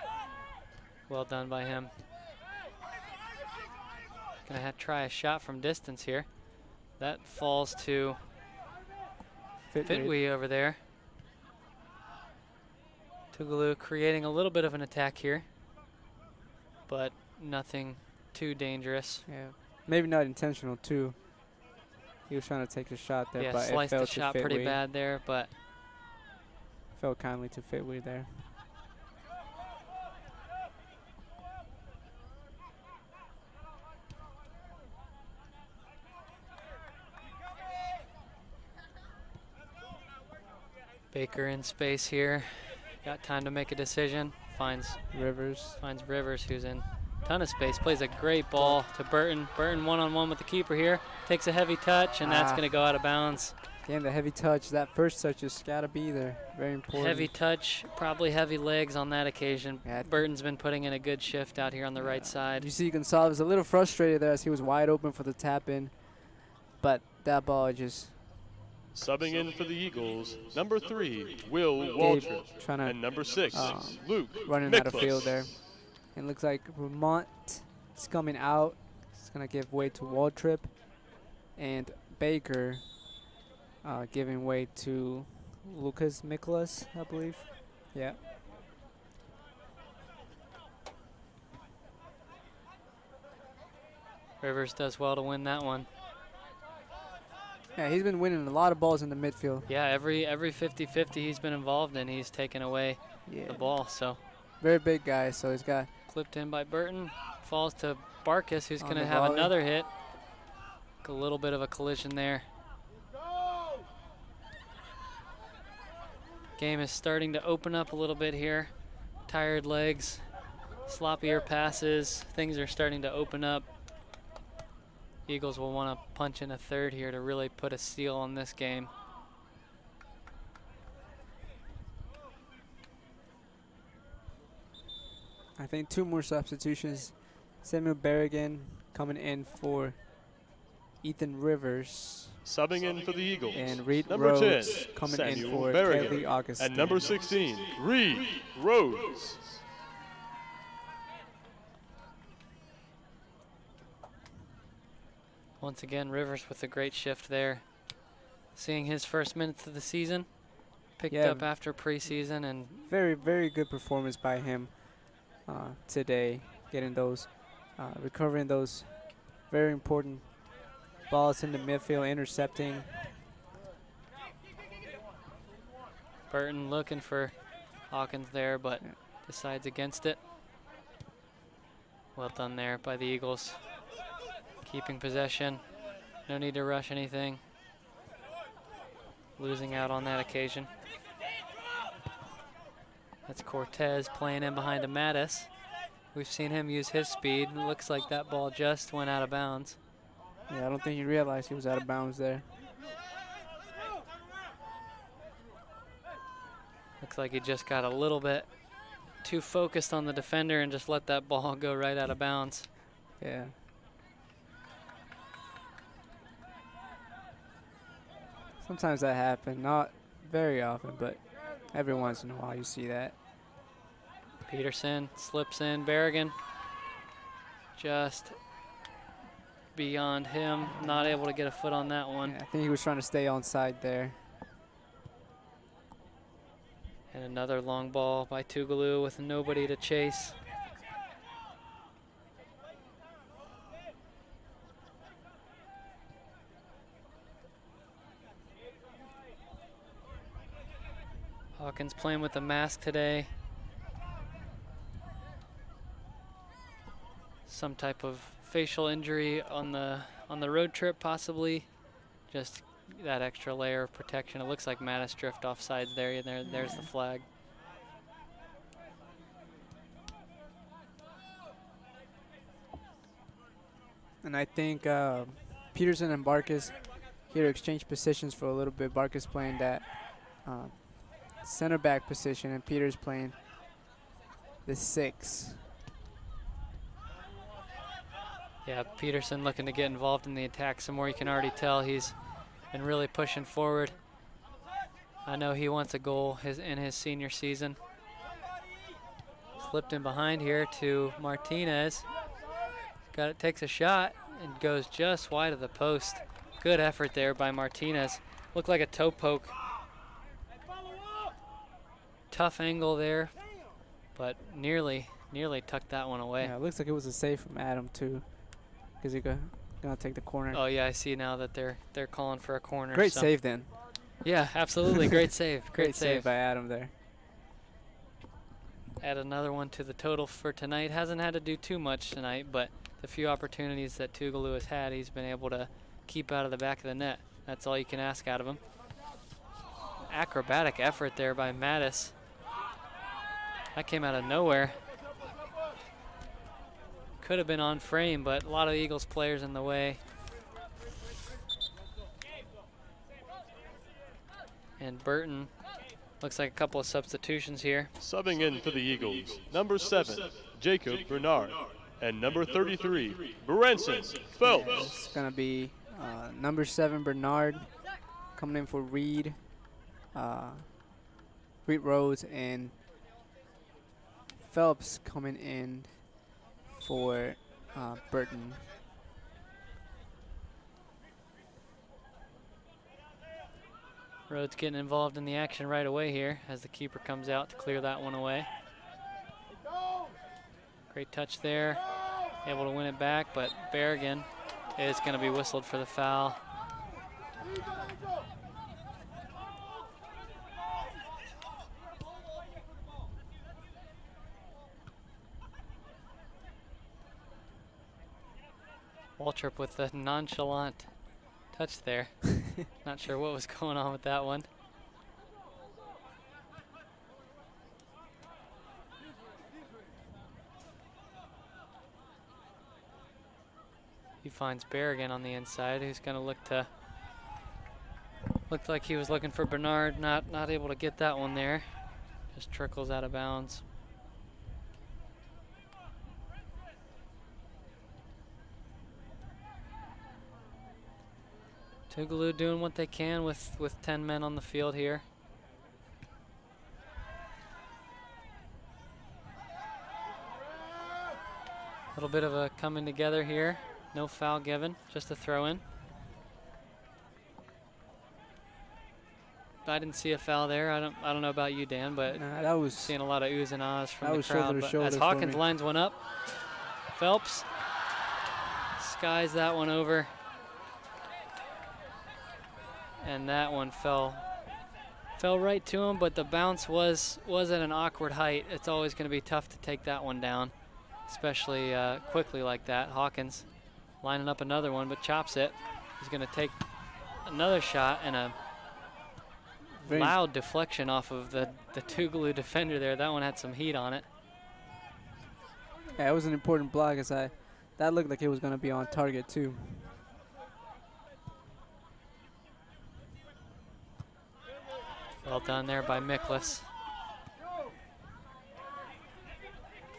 Well done by him. Gonna try a shot from distance here. That falls to Fitwe over there. Tougaloo creating a little bit of an attack here, but nothing too dangerous. Yeah, maybe not intentional too. He was trying to take a shot there, Yeah, but sliced it fell the shot to pretty Fitwe. bad there, but Fell kindly to Fitwe there. Baker in space here. Got time to make a decision. Finds Rivers. Who's in a ton of space. Plays a great ball to Burton. Burton one-on-one with the keeper here. Takes a heavy touch, and that's going to go out of bounds. Again, the heavy touch. That first touch just got to be there. Very important. Heavy touch, probably heavy legs on that occasion. Yeah. Burton's been putting in a good shift out here on the right side. You see Gonzalez a little frustrated there as he was wide open for the tap-in, but that ball just... Subbing in for the Eagles, number 3, Will Waltrip, trying to and number 6, Luke running Miklas. out of field there. It looks like Ramont is coming out. It's going to give way to Waltrip. And Baker giving way to Lucas Miklas, I believe. Yeah. Rivers does well to win that one. Yeah, he's been winning a lot of balls in the midfield. Yeah, every 50-50 he's been involved in, he's taken away the ball. So very big guy, so he's got... Clipped in by Burton. Falls to Barkis, who's going to the have volley. another hit. A little bit of a collision there. Game is starting to open up a little bit here. Tired legs, sloppier passes. Things are starting to open up. Eagles will want to punch in a third here to really put a seal on this game. I think 2 more substitutions. Samuel Berrigan coming in for Ethan Rivers. Subbing in for the Eagles, And Reed number Rhodes 10, coming Samuel in for Berrigan, Kelly Augustine. and number 16, Reed Rhodes. Once again, Rivers with a great shift there. Seeing his first minutes of the season. Picked up after preseason, and very, very good performance by him today. Getting those, recovering those very important balls in the midfield, intercepting. Burton looking for Hawkins there, but decides against it. Well done there by the Eagles. Keeping possession. No need to rush anything. Losing out on that occasion. That's Cortez playing in behind a Mattis. We've seen him use his speed. It looks like that ball just went out of bounds. Yeah, I don't think he realized he was out of bounds there. Looks like he just got a little bit too focused on the defender and just let that ball go right out of bounds. Yeah. Sometimes that happens, not very often, but every once in a while you see that. Peterson slips in. Berrigan just beyond him, not able to get a foot on that one. Yeah, I think he was trying to stay onside there. And another long ball by Tougaloo with nobody to chase. Hawkins playing with the mask today. Some type of facial injury on the road trip, possibly. Just that extra layer of protection. It looks like Mattis drift offsides there. There's the flag. And I think Peterson and Barkas here exchange positions for a little bit. Barkas playing that center back position, and Peters playing the 6. Yeah, Peterson looking to get involved in the attack some more. You can already tell he's been really pushing forward. I know he wants a goal in his senior season. Slipped in behind here to Martinez. Takes a shot and goes just wide of the post. Good effort there by Martinez. Looked like a toe poke. Tough angle there, but nearly tucked that one away. Yeah, it looks like it was a save from Adam too, because he's gonna take the corner. Oh yeah, I see now that they're calling for a corner. Great save then. Yeah, absolutely, great save. Great save by Adam there. Add another one to the total for tonight. Hasn't had to do too much tonight, but the few opportunities that Tougaloo has had, he's been able to keep out of the back of the net. That's all you can ask out of him. Acrobatic effort there by Mattis. That came out of nowhere. Could have been on frame, but a lot of Eagles players in the way. And Burton, looks like a couple of substitutions here. Subbing in for the Eagles, number 7, Jacob Bernard, and number 33, Branson Phelps. Yeah, it's gonna be number 7 Bernard coming in for Reed Rhodes, and Phelps coming in for Burton. Rhodes getting involved in the action right away here as the keeper comes out to clear that one away. Great touch there. Able to win it back, but Berrigan is going to be whistled for the foul. Waltrip with the nonchalant touch there. Not sure what was going on with that one. He finds Berrigan on the inside, who's going to looked like he was looking for Bernard, not able to get that one there. Just trickles out of bounds. Tougaloo doing what they can with 10 men on the field here. A little bit of a coming together here. No foul given, just a throw in. I didn't see a foul there. I don't know about you, Dan, but that was seeing a lot of oohs and ahs from that the was crowd. shoulder to But shoulder as for Hawkins me. lines one up, Phelps skies that one over. And that one fell right to him, but the bounce was at an awkward height. It's always going to be tough to take that one down, especially quickly like that. Hawkins lining up another one, but chops it. He's going to take another shot, and a loud deflection off of the Tougaloo defender there. That one had some heat on it. Yeah, it was an important block, as that looked like it was going to be on target too. Well done there by Miklas.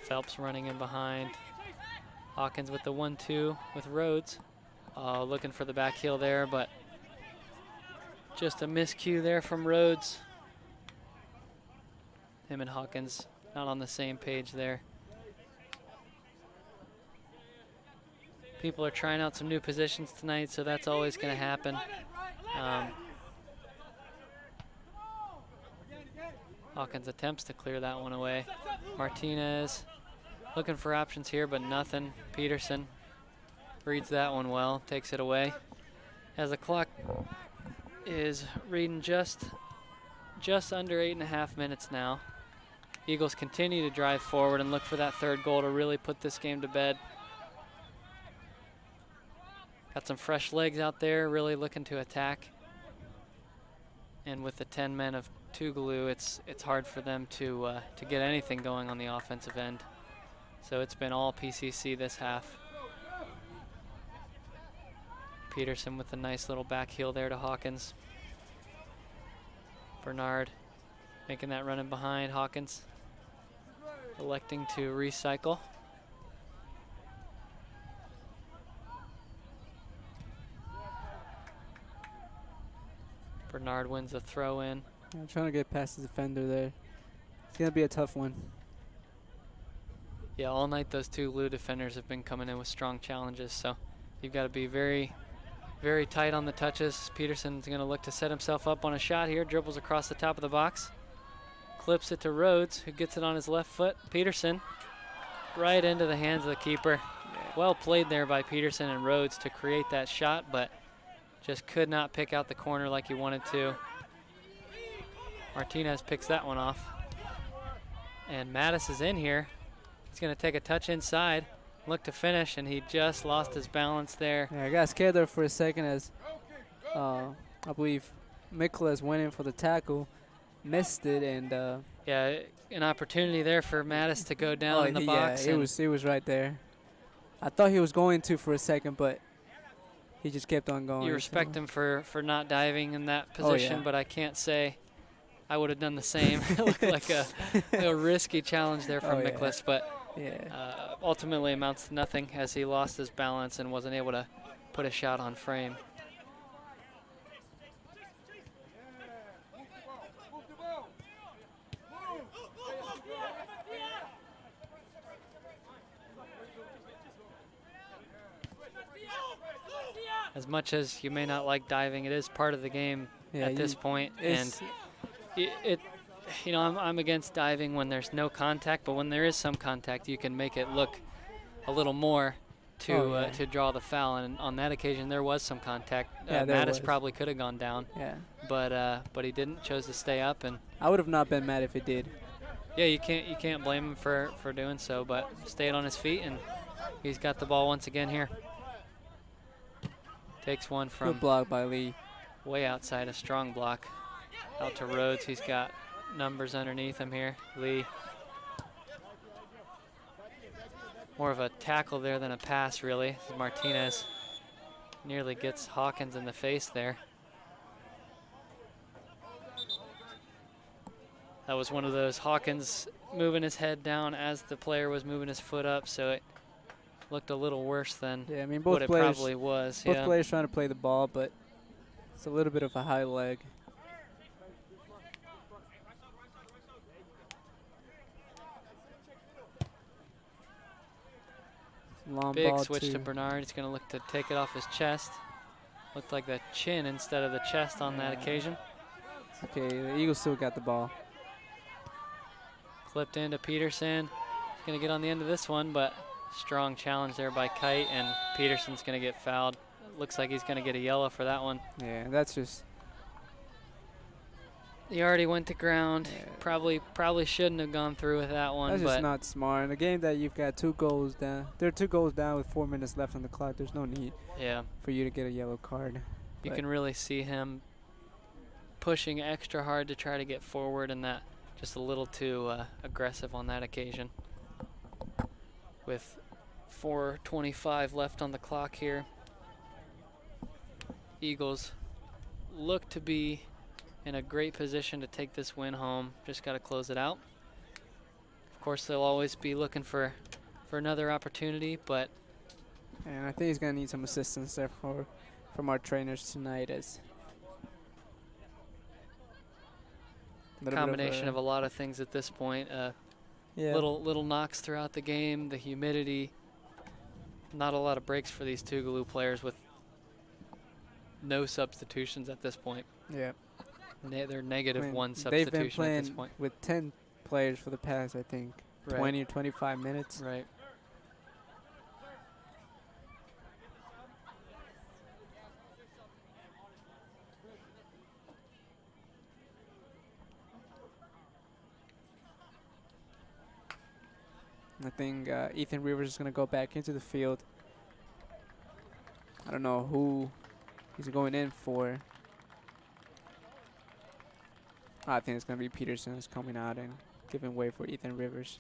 Phelps running in behind. Hawkins with the 1-2 with Rhodes. Looking for the back heel there, but just a miscue there from Rhodes. Him and Hawkins not on the same page there. People are trying out some new positions tonight, so that's always going to happen. Hawkins attempts to clear that one away. Martinez looking for options here, but nothing. Peterson reads that one well, takes it away. As the clock is reading just under 8.5 minutes now. Eagles continue to drive forward and look for that third goal to really put this game to bed. Got some fresh legs out there, really looking to attack. And with the 10 men of Tougaloo, it's hard for them to get anything going on the offensive end. So it's been all PCC this half. Peterson with a nice little back heel there to Hawkins. Bernard making that run in behind. Hawkins electing to recycle. Bernard wins the throw in. I'm trying to get past the defender there. It's going to be a tough one. Yeah, all night those two Tougaloo defenders have been coming in with strong challenges, so you've got to be very, very tight on the touches. Peterson's going to look to set himself up on a shot here, dribbles across the top of the box, clips it to Rhodes, who gets it on his left foot. Peterson right into the hands of the keeper. Well played there by Peterson and Rhodes to create that shot, but just could not pick out the corner like he wanted to. Martinez picks that one off. And Mattis is in here. He's going to take a touch inside, look to finish, and he just lost his balance there. Yeah, I got scared there for a second as I believe Miklas went in for the tackle, missed it, and yeah, an opportunity there for Mattis to go down in the box. Yeah, it was right there. I thought he was going to for a second, but he just kept on going. You respect him for not diving in that position, but I can't say I would have done the same. It looked like a risky challenge there from Miklas, but ultimately amounts to nothing as he lost his balance and wasn't able to put a shot on frame. As much as you may not like diving, it is part of the game at this point. And you know, I'm against diving when there's no contact, but when there is some contact, you can make it look a little more to draw the foul. And on that occasion, there was some contact. Mattis probably could have gone down. Yeah. But he didn't. Chose to stay up, and I would have not been mad if it did. Yeah, you can't blame him for doing so, but stayed on his feet, and he's got the ball once again here. Takes one from good block by Lee. Way outside, a strong block. Out to Rhodes. He's got numbers underneath him here. Lee. More of a tackle there than a pass, really. Martinez nearly gets Hawkins in the face there. That was one of those Hawkins moving his head down as the player was moving his foot up, so it looked a little worse than what it probably was. Both players trying to play the ball, but it's a little bit of a high leg. Long big ball switch to Bernard. He's going to look to take it off his chest. Looked like the chin instead of the chest on that occasion. It's okay, the Eagles still got the ball. Clipped into Peterson. He's going to get on the end of this one, but strong challenge there by Kite, and Peterson's going to get fouled. Looks like he's going to get a yellow for that one. Yeah, that's just... He already went to ground. Yeah. Probably shouldn't have gone through with that one. That's just not smart. In a game that you've got 2 goals down, there are 2 goals down with 4 minutes left on the clock. There's no need for you to get a yellow card. You can really see him pushing extra hard to try to get forward, and that just a little too aggressive on that occasion. With 4:25 left on the clock here, Eagles look to be in a great position to take this win home. Just got to close it out. Of course, they'll always be looking for another opportunity, but And I think he's going to need some assistance there from our trainers tonight. As combination of a lot of things at this point. yeah. Little knocks throughout the game, the humidity. Not a lot of breaks for these Tougaloo players with no substitutions at this point. Yeah. They're negative one they've been substitution at this playing point. with 10 players for the past, I think, 20 or 25 minutes. Right. I think Ethan Rivers is going to go back into the field. I don't know who he's going in for. I think it's going to be Peterson is coming out and giving way for Ethan Rivers.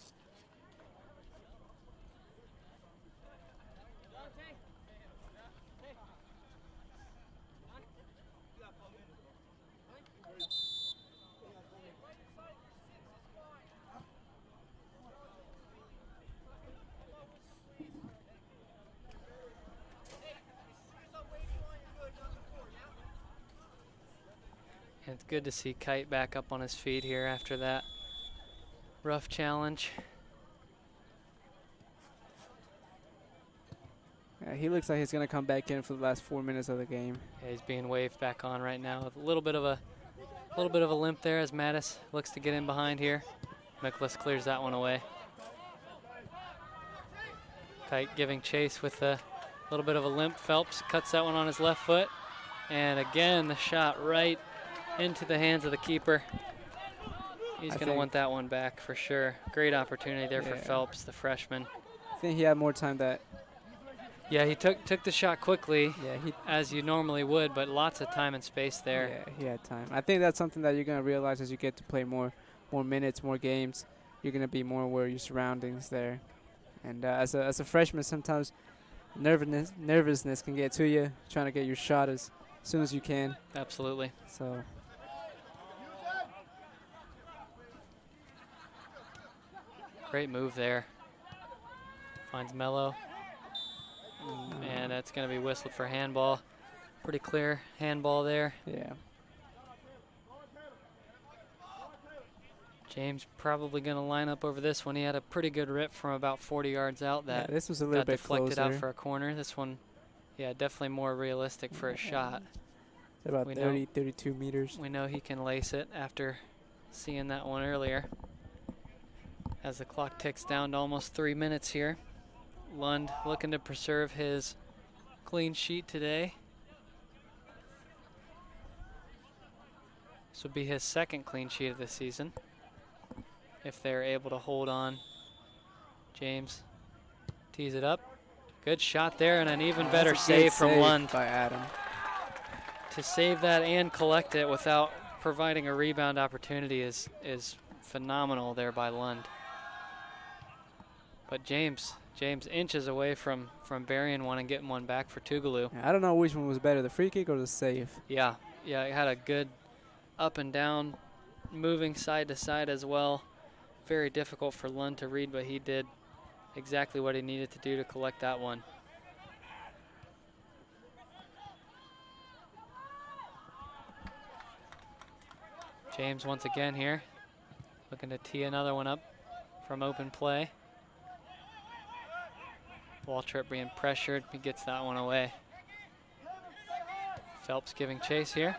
And it's good to see Kite back up on his feet here after that rough challenge. Yeah, he looks like he's going to come back in for the last 4 minutes of the game. Yeah, he's being waved back on right now with a little bit of a limp there as Mattis looks to get in behind here. Miklas clears that one away. Kite giving chase with a little bit of a limp. Phelps cuts that one on his left foot. And again, the shot right into the hands of the keeper. He's going to want that one back for sure. Great opportunity there for Phelps, the freshman. I think he had more time that. Yeah, he took the shot quickly, Yeah, as you normally would, but lots of time and space there. Yeah, he had time. I think that's something that you're going to realize as you get to play more minutes, more games. You're going to be more aware of your surroundings there. And as a freshman, sometimes nervousness can get to you, trying to get your shot as soon as you can. Absolutely. So. Great move there. Finds Mello. And that's going to be whistled for handball. Pretty clear handball there. Yeah. James probably going to line up over this one. He had a pretty good rip from about 40 yards out that this was a little got bit deflected closer. out for a corner. This one, yeah, definitely more realistic for a shot. It's about 32 meters. We know he can lace it after seeing that one earlier. As the clock ticks down to almost 3 minutes here. Lund looking to preserve his clean sheet today. This would be his second clean sheet of the season, if they're able to hold on. James tees it up. Good shot there, and an even better save from Lund. By Adam. To save that and collect it without providing a rebound opportunity is phenomenal there by Lund. But James inches away from burying one and getting one back for Tougaloo. I don't know which one was better, the free kick or the save. Yeah, it had a good up and down, moving side to side as well. Very difficult for Lund to read, but he did exactly what he needed to do to collect that one. James once again here, looking to tee another one up from open play. Waltrip being pressured, he gets that one away. Phelps giving chase here.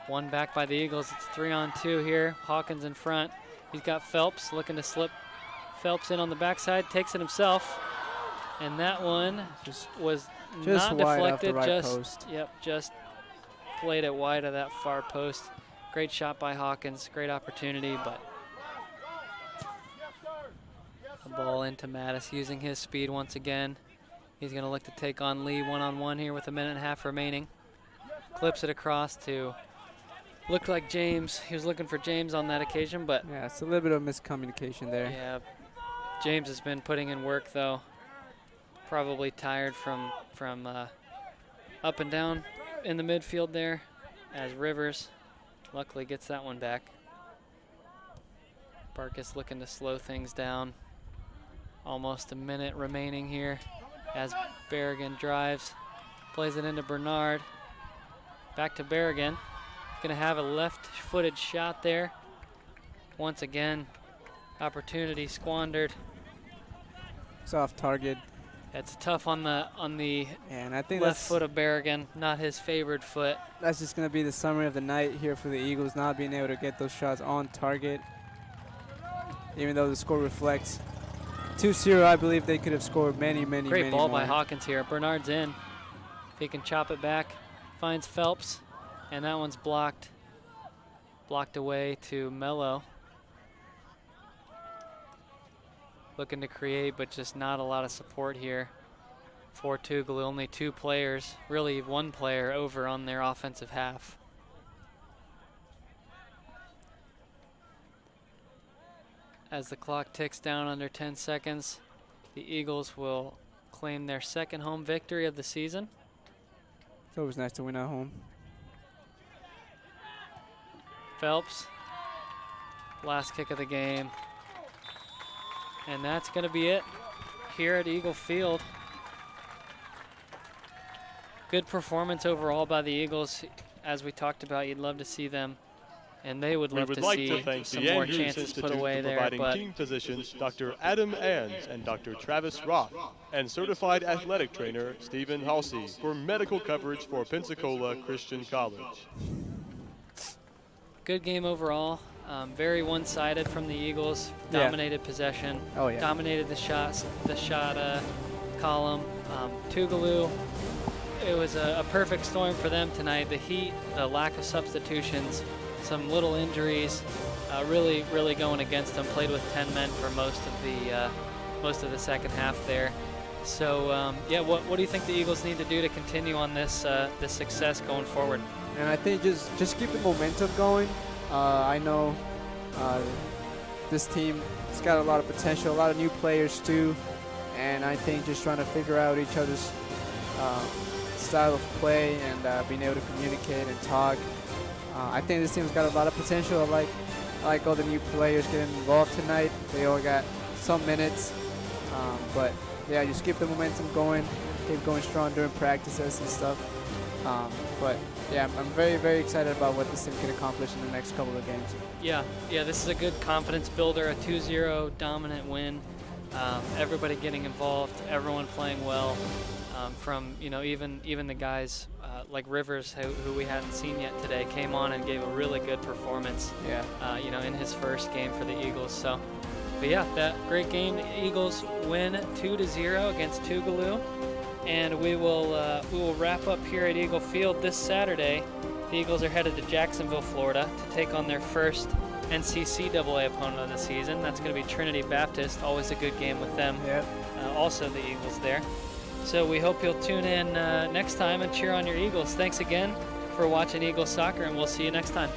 One back by the Eagles, it's 3-on-2 here. Hawkins in front. He's got Phelps looking to slip Phelps in on the backside, takes it himself. And that one was not deflected, just played it wide of that far post. Great shot by Hawkins, great opportunity, but a ball into Mattis using his speed once again. He's gonna look to take on Lee one-on-one here with 1.5 minutes remaining. Clips it across to, looked like James. He was looking for James on that occasion, but yeah, it's a little bit of miscommunication there. yeah, James has been putting in work though. Probably tired from up and down in the midfield there, as Rivers luckily gets that one back. Barkus looking to slow things down. Almost a minute remaining here as Berrigan drives, plays it into Bernard. Back to Berrigan. Gonna have a left-footed shot there. Once again, opportunity squandered. It's off target. It's tough on the And I think left foot of Berrigan, not his favored foot. that's just going to be the summary of the night here for the Eagles, not being able to get those shots on target. Even though the score reflects 2-0, I believe they could have scored many Great ball more. by Hawkins here. Bernard's in. If he can chop it back, finds Phelps, and that one's blocked. Blocked away to Mello. Looking to create, but just not a lot of support here for Tougaloo. Only 2 players, really 1 player over on their offensive half. As the clock ticks down under 10 seconds, the Eagles will claim their 2nd home victory of the season. It's always nice to win at home. Phelps, last kick of the game. And that's going to be it here at Eagle Field. Good performance overall by the Eagles. As we talked about, you'd love to see them, and they would love to see some more chances put away there. Providing but team physicians Dr. Adam Anns and Dr. Travis Roth, and certified athletic trainer Stephen Halsey for medical coverage for Pensacola Christian College. good game overall. Very one-sided from the Eagles. Dominated possession. Oh, yeah. Dominated the shot column. Tougaloo, it was a perfect storm for them tonight. The heat, the lack of substitutions, some little injuries, really going against them. Played with 10 men for most of the second half there. So yeah, what do you think the Eagles need to do to continue on this success going forward? And I think just keep the momentum going. I know this team has got a lot of potential, a lot of new players too, and I think just trying to figure out each other's style of play and being able to communicate and talk. I think this team's got a lot of potential. I like all the new players getting involved tonight. They all got some minutes, but yeah, just keep the momentum going, keep going strong during practices and stuff. But yeah, I'm very, very excited about what this team can accomplish in the next couple of games. Yeah, this is a good confidence builder, a 2-0 dominant win. Everybody getting involved, everyone playing well. From even the guys like Rivers, who we hadn't seen yet today, came on and gave a really good performance. Yeah. In his first game for the Eagles. So, but yeah, that great game. The Eagles win 2-0 against Tougaloo. And we will wrap up here at Eagle Field this Saturday. The Eagles are headed to Jacksonville, Florida, to take on their first NCCAA opponent of the season. That's going to be Trinity Baptist. Always a good game with them. Yep. Also the Eagles there. So we hope you'll tune in next time and cheer on your Eagles. Thanks again for watching Eagles soccer, and we'll see you next time.